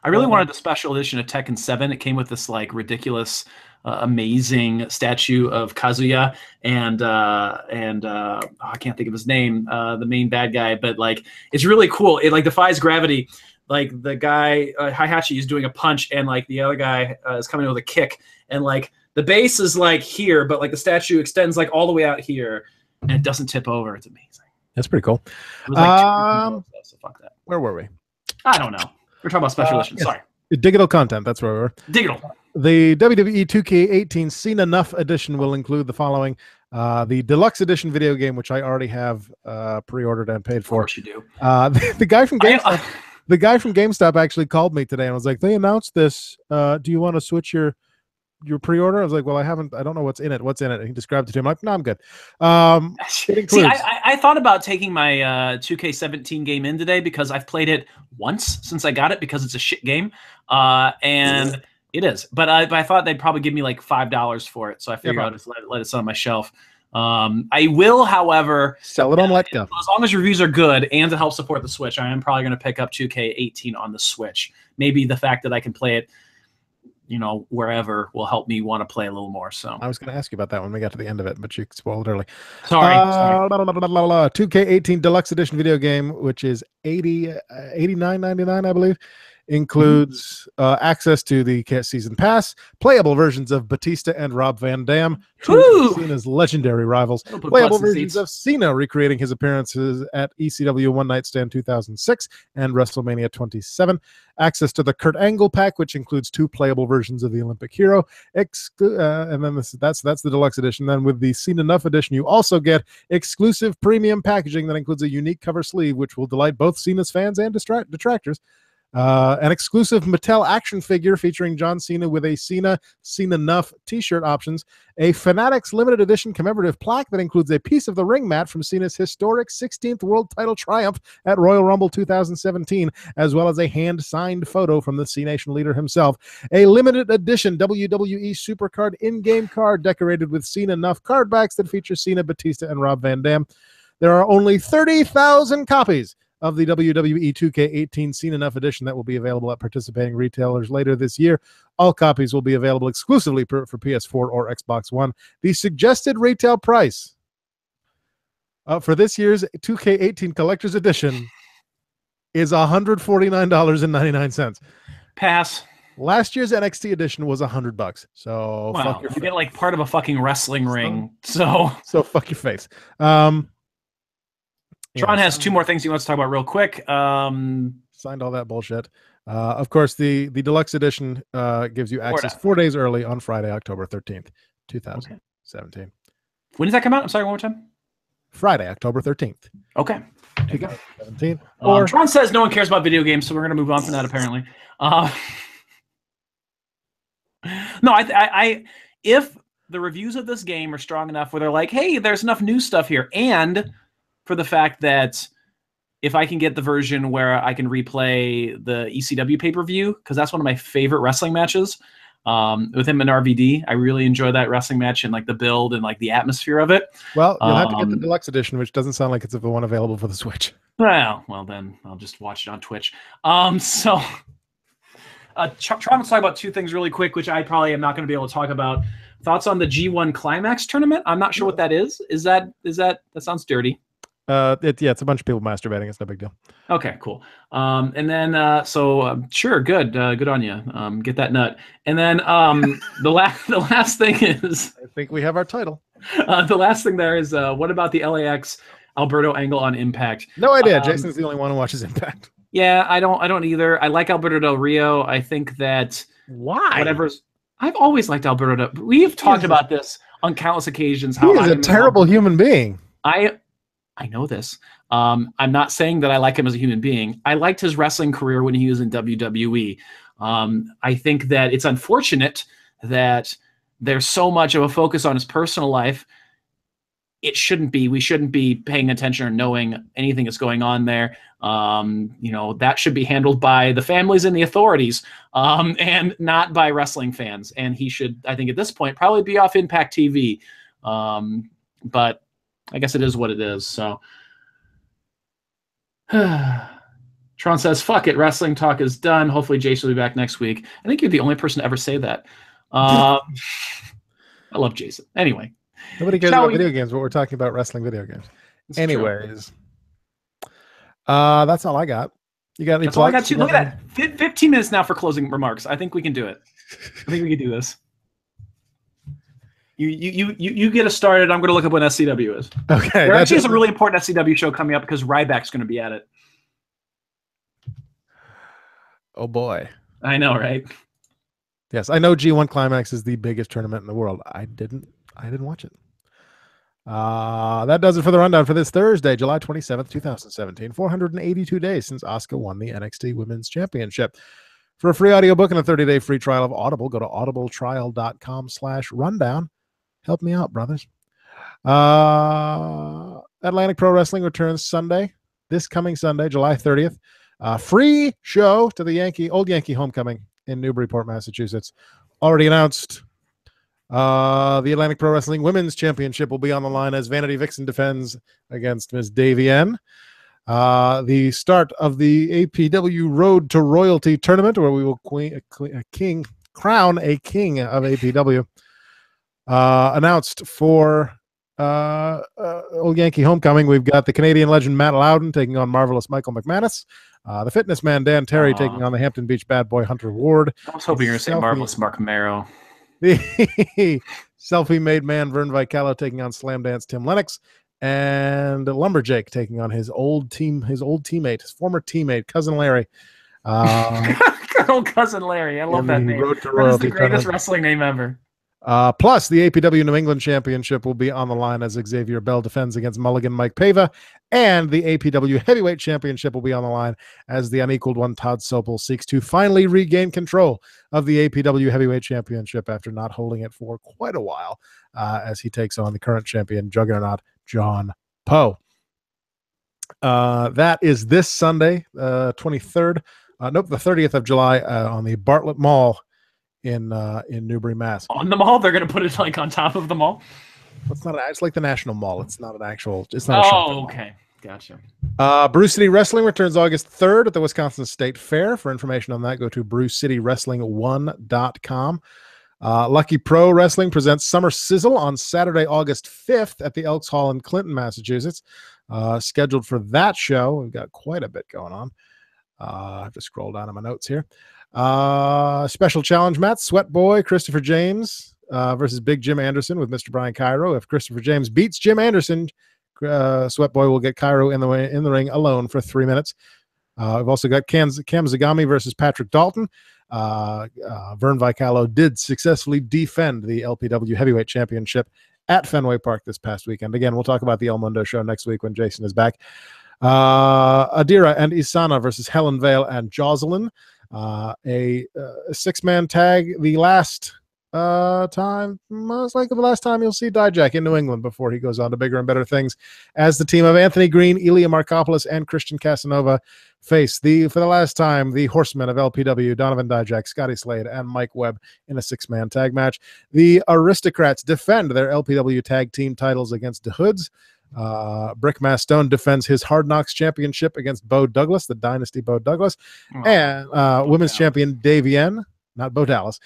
A: I really wanted the special edition of Tekken 7. It came with this ridiculous, amazing statue of Kazuya and I can't think of his name, the main bad guy, but it's really cool. It defies gravity. The guy Heihachi is doing a punch, and the other guy is coming in with a kick, and the base is here, but the statue extends all the way out here, and it doesn't tip over. It's amazing.
B: That's pretty cool.
A: It was so fuck that.
B: Where were we?
A: I don't know. We're talking about special edition.
B: Yes.
A: Sorry.
B: Digital content. That's where we were.
A: Digital.
B: The WWE 2K18 Cena Enough edition will include the following: the deluxe edition video game, which I already have pre-ordered and paid for.
A: Of course you do.
B: The guy from GameStop, the guy from GameStop actually called me today and was like, "They announced this. Do you want to switch your pre-order?" I was like, "Well, I don't know what's in it. What's in it?" And he described it to him. I'm like, "No, I'm good." It includes.
A: See, I thought about taking my 2K17 game in today because I've played it once since I got it because it's a shit game, and it is. But I thought they'd probably give me $5 for it, so I figured I'll just let it sit on my shelf. I will, however,
B: sell it on Let Go.
A: As long as reviews are good and to help support the Switch, I am probably going to pick up 2K18 on the Switch. Maybe the fact that I can play it wherever will help me want to play a little more. So
B: I was going to ask you about that when we got to the end of it, but you spoiled it early.
A: Sorry.
B: 2K18 Deluxe Edition video game, which is $89.99, I believe, includes access to the season pass, playable versions of Batista and Rob Van Dam, two of Cena's legendary rivals, playable versions of Cena recreating his appearances at ECW One Night Stand 2006 and WrestleMania 27, access to the Kurt Angle pack, which includes 2 playable versions of the Olympic Hero, and then that's the deluxe edition. Then with the Cena Enough edition, you also get exclusive premium packaging that includes a unique cover sleeve, which will delight both Cena's fans and detractors. An exclusive Mattel action figure featuring John Cena with a Cena Enough t-shirt options, a Fanatics limited edition commemorative plaque that includes a piece of the ring mat from Cena's historic 16th world title triumph at Royal Rumble 2017, as well as a hand-signed photo from the C-Nation leader himself, a limited edition WWE Supercard in-game card decorated with Cena Enough card backs that feature Cena, Batista, and Rob Van Dam. There are only 30,000 copies of the WWE 2K18 Cena Enough edition that will be available at participating retailers later this year. All copies will be available exclusively for PS4 or Xbox One. The suggested retail price for this year's 2K18 Collector's Edition is $149.99.
A: Pass.
B: Last year's NXT edition was $100. So
A: wow,
B: fuck your
A: you
B: face.
A: get part of a fucking wrestling ring. So
B: fuck your face.
A: Tron has 2 more things he wants to talk about real quick.
B: Signed all that bullshit. Of course, the deluxe edition gives you access 4 days early on Friday, October 13th, 2017.
A: Okay. When does that come out? I'm sorry, one more time.
B: Friday, October 13th.
A: Okay. There you go.
B: 2017.
A: Tron says no one cares about video games, so we're going to move on from that, apparently. No, I if the reviews of this game are strong enough where they're like, hey, there's enough new stuff here, and for the fact that if I can get the version where I can replay the ECW pay-per-view, because that's one of my favorite wrestling matches with him and RVD. I really enjoy that wrestling match and the build and the atmosphere of it.
B: Well, you'll have to get the deluxe edition, which doesn't sound like it's the one available for the Switch.
A: Well, then I'll just watch it on Twitch. So Tron, let's talk about two things really quick, which I probably am not going to be able to talk about. Thoughts on the G1 Climax tournament? I'm not sure what that is. Is that sounds dirty?
B: It's a bunch of people masturbating. It's no big deal.
A: Okay, cool. And then sure, good on you. Get that nut. And then the last thing is,
B: I think we have our title.
A: The last thing there is, what about the LAX Alberto angle on Impact?
B: No idea. Jason's the only one who watches Impact.
A: Yeah, I don't either. I like Alberto Del Rio. I think that I've always liked Alberto. We've talked about this on countless occasions.
B: He is a terrible human being.
A: I know this. I'm not saying that I like him as a human being. I liked his wrestling career when he was in WWE. I think that it's unfortunate that there's so much of a focus on his personal life. It shouldn't be. We shouldn't be paying attention or knowing anything that's going on there. That should be handled by the families and the authorities, and not by wrestling fans. And he should, I think at this point, probably be off Impact TV. But I guess it is what it is. So Tron says, fuck it. Wrestling talk is done. Hopefully Jason will be back next week. I think you're the only person to ever say that. I love Jason. Anyway.
B: Nobody cares about video games, but we're talking about wrestling video games. Anyways. That's all I got. You got any
A: That's all I got
B: plugs?
A: too. Look at that. 15 minutes now for closing remarks. I think we can do it. I think we can do this. You get us started. I'm going to look up when SCW is.
B: Okay.
A: There actually is a really important SCW show coming up because Ryback's going to be at it.
B: Oh boy.
A: I know, right?
B: Yes, I know G1 Climax is the biggest tournament in the world. I didn't watch it. That does it for the rundown for this Thursday, July 27th, 2017. 482 days since Asuka won the NXT Women's Championship. For a free audiobook and a 30-day free trial of Audible, go to audibletrial.com/rundown. Help me out, brothers. Atlantic Pro Wrestling returns this coming Sunday, July 30th. Free show to the Old Yankee Homecoming in Newburyport, Massachusetts. Already announced. The Atlantic Pro Wrestling Women's Championship will be on the line as Vanity Vixen defends against Ms. Davienne. The start of the APW Road to Royalty tournament, where we will crown a king of APW. Announced for Old Yankee Homecoming, we've got the Canadian legend Matt Loudon taking on Marvelous Michael McManus. The fitness man Dan Terry taking on the Hampton Beach bad boy Hunter Ward.
A: I was hoping you were going to say Marvelous Mark Marrow.
B: The selfie-made man Vern Vicalo taking on Slam Dance Tim Lennox, and Lumberjake taking on his former teammate, Cousin Larry.
A: Cousin Larry. I love that name. That is the greatest wrestling name ever.
B: Plus, the APW New England Championship will be on the line as Xavier Bell defends against Mulligan Mike Pava, and the APW Heavyweight Championship will be on the line as the unequaled one Todd Sopel seeks to finally regain control of the APW Heavyweight Championship after not holding it for quite a while, as he takes on the current champion Juggernaut John Poe. That is this Sunday, 23rd. The 30th of July on the Bartlett Mall in Newbury, Mass.
A: On the mall? They're going to put it like on top of the mall?
B: It's like the National Mall. It's not an actual. It's not.
A: Oh, okay. Gotcha.
B: Bruce City Wrestling returns August 3rd at the Wisconsin State Fair. For information on that, go to brucecitywrestling1.com. Lucky Pro Wrestling presents Summer Sizzle on Saturday, August 5th at the Elks Hall in Clinton, Massachusetts. Scheduled for that show. We've got quite a bit going on. I have to scroll down in my notes here. Special challenge match, Sweat Boy Christopher James versus Big Jim Anderson with Mr. Brian Cairo. If Christopher James beats Jim Anderson, Sweat Boy will get Cairo in the ring alone for 3 minutes. We've also got Cam Zagami versus Patrick Dalton. Vern Vicalo did successfully defend the LPW Heavyweight Championship at Fenway Park this past weekend. Again, we'll talk about the El Mundo show next week when Jason is back. Adira and Isana versus Helen Vale and Jocelyn. A six-man tag. The last most likely the last time you'll see Dijak in New England before he goes on to bigger and better things, as the team of Anthony Green, Ilya Markopoulos, and Christian Casanova face for the last time the Horsemen of LPW, Donovan Dijak, Scotty Slade, and Mike Webb in a six-man tag match. The Aristocrats defend their LPW tag team titles against the Hoods. Brickmass Stone defends his Hard Knocks championship against Bo Douglas, the Dynasty Bo Douglas. And women's champion Davienne, not Bo Dallas,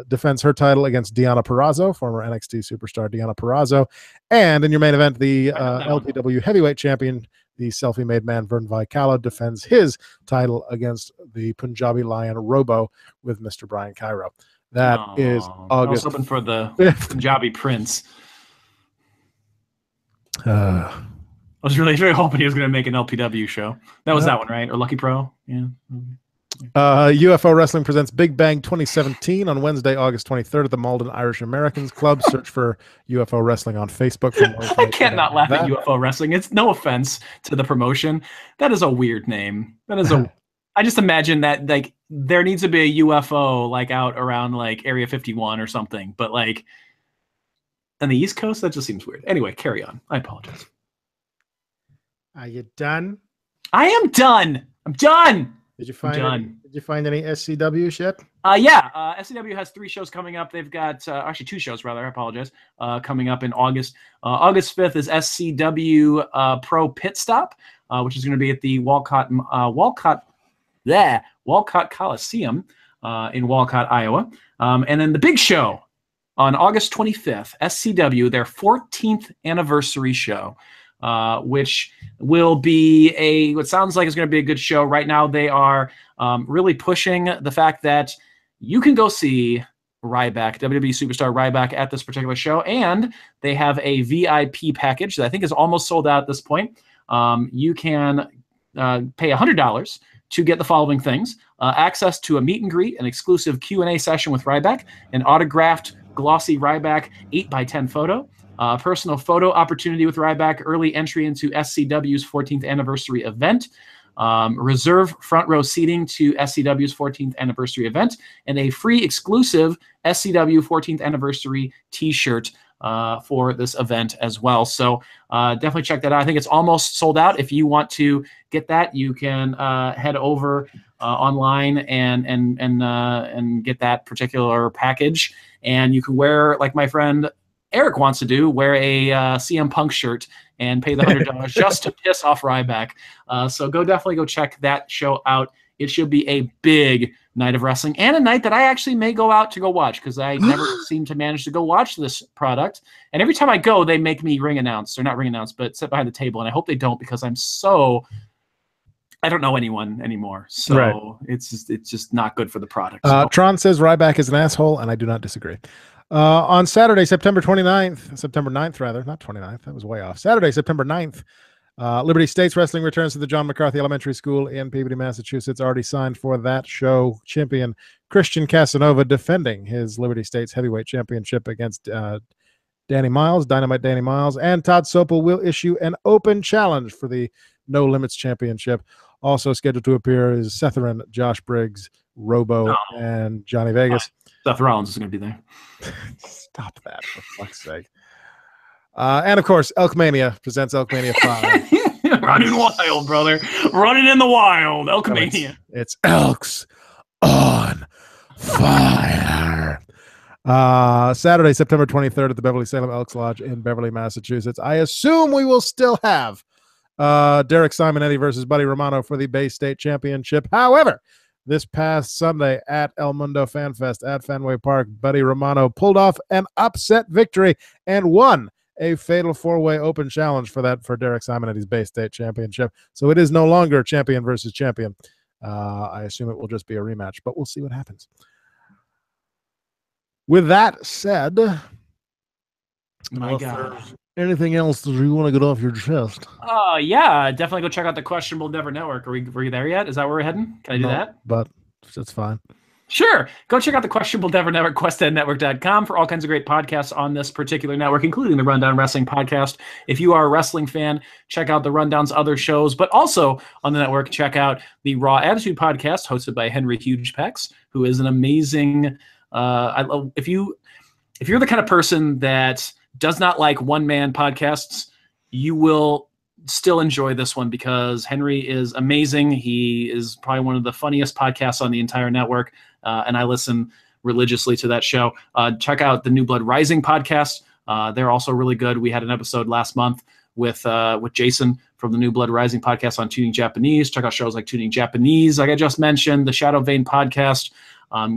B: defends her title against Deonna Purrazzo, former NXT superstar Deonna Purrazzo. And in your main event, the LPW heavyweight champion, the selfie-made man Vern Vicala, defends his title against the Punjabi Lion Robo with Mr. Brian Cairo. That is August.
A: I was hoping for the Punjabi Prince. I was really hoping he was going to make an LPW show. That was that one, right? Or Lucky Pro? Yeah.
B: UFO Wrestling presents Big Bang 2017 on Wednesday, August 23rd at the Malden Irish Americans Club. Search for UFO Wrestling on Facebook.
A: I can't not laugh at UFO Wrestling. It's no offense to the promotion. That is a weird name. That is I just imagine that like there needs to be a UFO like out around like Area 51 or something. But like on the East Coast, that just seems weird. Anyway, carry on. I apologize.
B: Are you done?
A: I am done. I'm done.
B: Did you find any SCW shit?
A: SCW has 3 shows coming up. They've got actually 2 shows rather. I apologize. Coming up in August. August 5th is SCW Pro Pit Stop, which is going to be at the Walcott Coliseum in Walcott, Iowa. And then the big show on August 25th, SCW, their 14th anniversary show, which will be what sounds like is going to be a good show. Right now, they are really pushing the fact that you can go see Ryback, WWE superstar Ryback, at this particular show, and they have a VIP package that I think is almost sold out at this point. You can pay $100 to get the following things: access to a meet and greet, an exclusive Q&A session with Ryback, an autographed glossy Ryback 8x10 photo, personal photo opportunity with Ryback, early entry into SCW's 14th anniversary event, reserve front row seating to SCW's 14th anniversary event, and a free exclusive SCW 14th anniversary t-shirt for this event as well. So definitely check that out. I think it's almost sold out. If you want to get that, you can head over online and get that particular package. And you can wear, like my friend Eric wants to do, wear a CM Punk shirt and pay the $100 just to piss off Ryback. So definitely go check that show out. It should be a big night of wrestling, and a night that I actually may go out to go watch, because I never seem to manage to go watch this product. And every time I go, they make me ring announce, or not ring announce, but sit behind the table. And I hope they don't, because I don't know anyone anymore. So it's just not good for the product. So.
B: Tron says Ryback is an asshole, and I do not disagree. On Saturday, September 9th, rather, not 29th. That was way off. Saturday, September 9th, Liberty States Wrestling returns to the John McCarthy Elementary School in Peabody, Massachusetts. Already signed for that show. Champion Christian Casanova defending his Liberty States Heavyweight Championship against Danny Miles, Dynamite Danny Miles. And Todd Sopel will issue an open challenge for the No Limits Championship. Also scheduled to appear is Setherin, Josh Briggs, Robo, and Johnny Vegas.
A: Seth Rollins is going to be there.
B: Stop that, for fuck's sake. And, of course, ElkMania presents ElkMania 5.
A: Running wild, brother. Running in the wild. ElkMania.
B: It's Elks on fire. Saturday, September 23rd at the Beverly Salem Elks Lodge in Beverly, Massachusetts. I assume we will still have Derek Simonetti versus Buddy Romano for the Bay State Championship. However, this past Sunday at El Mundo Fan Fest at Fenway Park, Buddy Romano pulled off an upset victory and won a fatal 4-way open challenge for Derek Simonetti's Bay State Championship. So it is no longer champion versus champion. I assume it will just be a rematch, but we'll see what happens. With that said,
A: my God.
B: Anything else that you want to get off your chest?
A: Yeah, definitely go check out the Questionable Endeavor Network. Were you there yet? Is that where we're heading? Can I do that?
B: But that's fine.
A: Sure. Go check out the Questionable Endeavor Network, questendnetwork.com, for all kinds of great podcasts on this particular network, including the Rundown Wrestling podcast. If you are a wrestling fan, check out the Rundown's other shows, but also on the network, check out the Raw Attitude podcast hosted by Henry Hugepex, who is an amazing if you're the kind of person that does not like one-man podcasts, you will still enjoy this one, because Henry is amazing. He is probably one of the funniest podcasts on the entire network, and I listen religiously to that show. Check out the New Blood Rising podcast. They're also really good. We had an episode last month with Jason from the New Blood Rising podcast on Tooning Japanese. Check out shows like Tooning Japanese, like I just mentioned, the Shadow Vein podcast,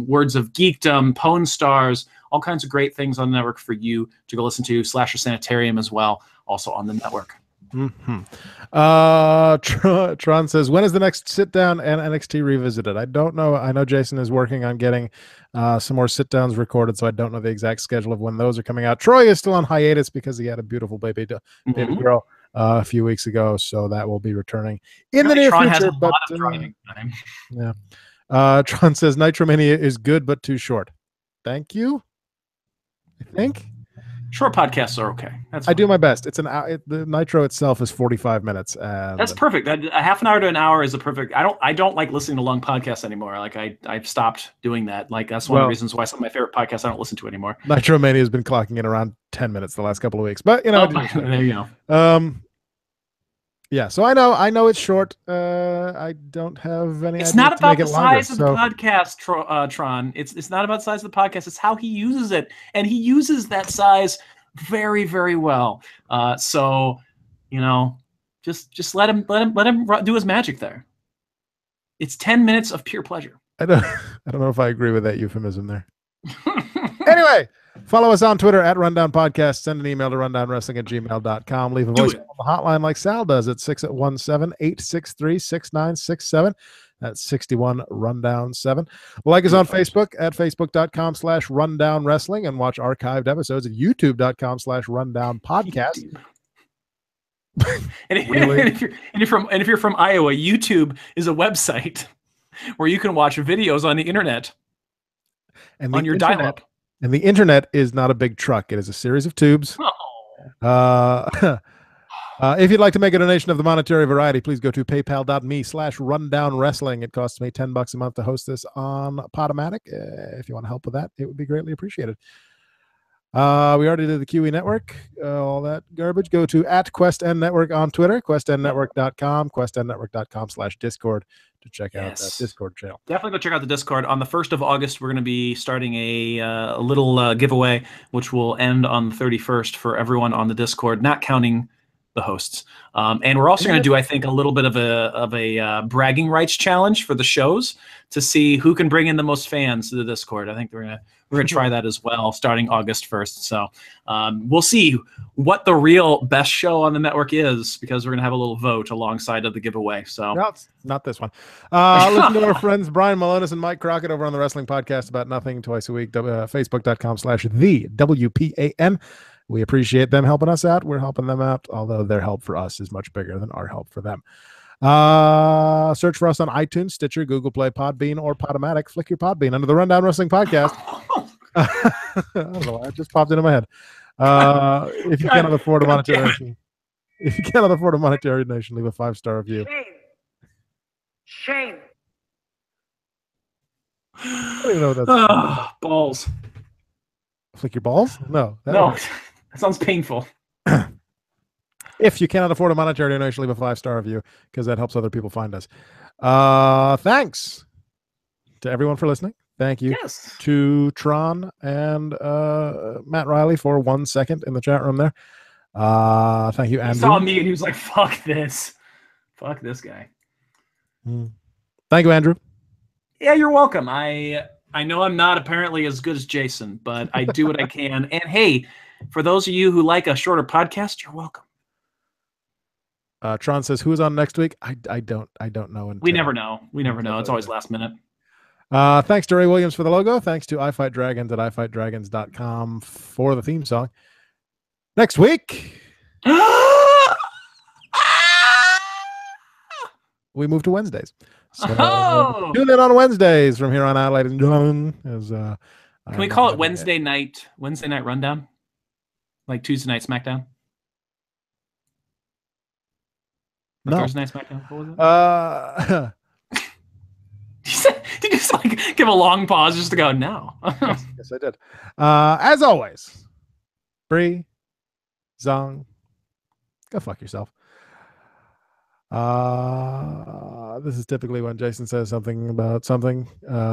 A: Words of Geekdom, PWN Stars, all kinds of great things on the network for you to go listen to. Slasher Sanitarium as well, also on the network.
B: Tron says, when is the next sit down and NXT revisited? I don't know. I know Jason is working on getting some more sit downs recorded, so I don't know the exact schedule of when those are coming out. Troy is still on hiatus because he had a beautiful baby girl a few weeks ago, so that will be returning in the near
A: Tron
B: future.
A: has a
B: but
A: lot of driving time.
B: yeah, Tron says Nitromania is good but too short. Thank you. I think
A: Short podcasts are okay. That's
B: I
A: fine.
B: do my best. It's the Nitro itself is 45 minutes. And
A: That's perfect. A half an hour to an hour is a perfect. I don't like listening to long podcasts anymore. Like I've stopped doing that. Like that's one of the reasons why some of my favorite podcasts I don't listen to anymore.
B: Nitromania has been clocking in around 10 minutes the last couple of weeks, but you know,
A: there you go.
B: Yeah, so I know it's short. I don't have any.
A: It's
B: idea
A: not
B: to
A: about
B: make
A: the
B: it longer,
A: size of the podcast, Tron. It's not about the size of the podcast. It's how he uses it, and he uses that size very, very well. So, you know, just let him do his magic there. It's 10 minutes of pure pleasure.
B: I don't know if I agree with that euphemism there. Anyway, follow us on Twitter at Rundown Podcast. Send an email to rundownwrestling@gmail.com. Leave a voice on the hotline like Sal does at 617-863-6967. That's 61 Rundown 7. Like us on Facebook at facebook.com/Rundown Wrestling and watch archived episodes at youtube.com/Rundown Podcast.
A: And if you're from Iowa, YouTube is a website where you can watch videos on the internet
B: And
A: on your dial-up.
B: And the internet is not a big truck. It is a series of tubes. If you'd like to make a donation of the monetary variety, please go to paypal.me/rundownwrestling. It costs me $10 a month to host this on Podomatic. If you want to help with that, it would be greatly appreciated. We already did the QE Network, all that garbage. Go to @QuestN Network on Twitter, questnnetwork.com, questnnetwork.com/Discord to check out that Discord channel.
A: Definitely go check out the Discord. On the 1st of August, we're going to be starting a little giveaway, which will end on the 31st for everyone on the Discord, not counting the hosts. And we're also going to do, I think, a little bit of a bragging rights challenge for the shows to see who can bring in the most fans to the Discord. I think we're gonna try that as well, starting August 1st. So we'll see what the real best show on the network is, because we're gonna have a little vote alongside of the giveaway. So
B: no, it's not this one. Listen to our friends Brian Malonis and Mike Crockett over on the Wrestling Podcast About Nothing twice a week. Facebook.com/the WPAN. We appreciate them helping us out. We're helping them out, although their help for us is much bigger than our help for them. Search for us on iTunes, Stitcher, Google Play, Podbean, or Podomatic. Flick your Podbean under the Rundown Wrestling Podcast. I don't know why, it just popped into my head. If you cannot afford a monetary donation, leave a 5-star review.
E: Shame.
B: I don't even know what that's
A: balls.
B: Flick your balls? No.
A: That sounds painful.
B: If you cannot afford a monetary donation, leave a 5-star review, because that helps other people find us. Thanks to everyone for listening. Thank you to Tron and Matt Riley for 1 second in the chat room there. Thank you, Andrew.
A: He saw me and he was like, fuck this. Fuck this guy.
B: Thank you, Andrew.
A: Yeah, you're welcome. I know I'm not apparently as good as Jason, but I do what I can. And hey, for those of you who like a shorter podcast, you're welcome.
B: Tron says, "Who's on next week?" I don't know.
A: We never know. It's always last minute.
B: Thanks to Ray Williams for the logo. Thanks to iFightDragons at iFightDragons.com for the theme song. Next week, we move to Wednesdays. So tune in on Wednesdays from here on out, ladies and gentlemen. Can
A: we call it Wednesday night rundown? Like Tuesday night SmackDown?
B: No.
A: Thursday night SmackDown? What was it? Did you just like give a long pause just to go, no?
B: Yes, I did. As always, Bree, Zong, go fuck yourself. This is typically when Jason says something about something.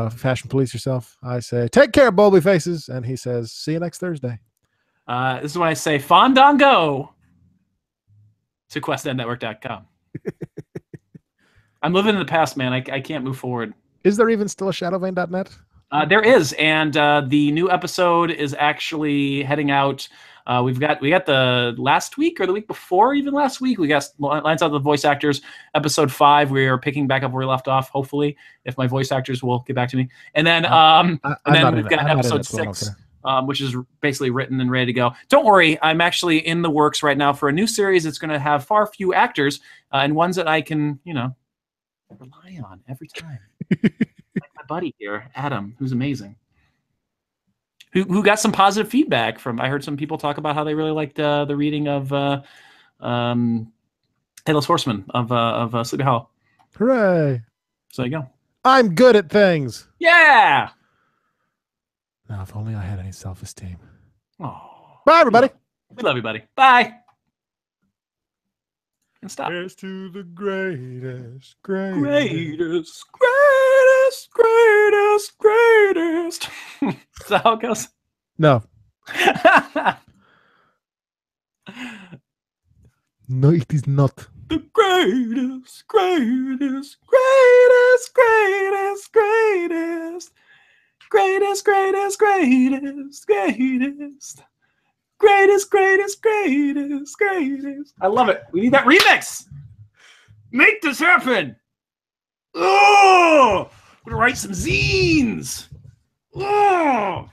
B: Fashion police yourself. I say, take care, Bowlby faces. And he says, see you next Thursday.
A: This is when I say, Fandango. to questendnetwork.com. I'm living in the past, man. I can't move forward.
B: Is there even still a shadowvein.net?
A: There is, and the new episode is actually heading out. We got the last week or the week before, even last week. We got Lines Out the Voice Actors, episode 5. We are picking back up where we left off. Hopefully, if my voice actors will get back to me, and then we've got episode 6, which is basically written and ready to go. Don't worry, I'm actually in the works right now for a new series. It's going to have far few actors and ones that I can, rely on every time. Like my buddy here, Adam, who's amazing. Who got some positive feedback from? I heard some people talk about how they really liked the reading of Headless Horseman of Sleepy Hollow.
B: Hooray!
A: So there you go.
B: I'm good at things.
A: Yeah.
B: Now, if only I had any self-esteem.
A: Oh,
B: Bye, everybody.
A: we love you, buddy. Bye. And stop.
B: Here's to the greatest.
A: Greatest. Is that how it goes?
B: No. No, it is not.
A: The greatest. I love it. We need that remix. Make this happen. Oh, I'm gonna write some zines. Oh.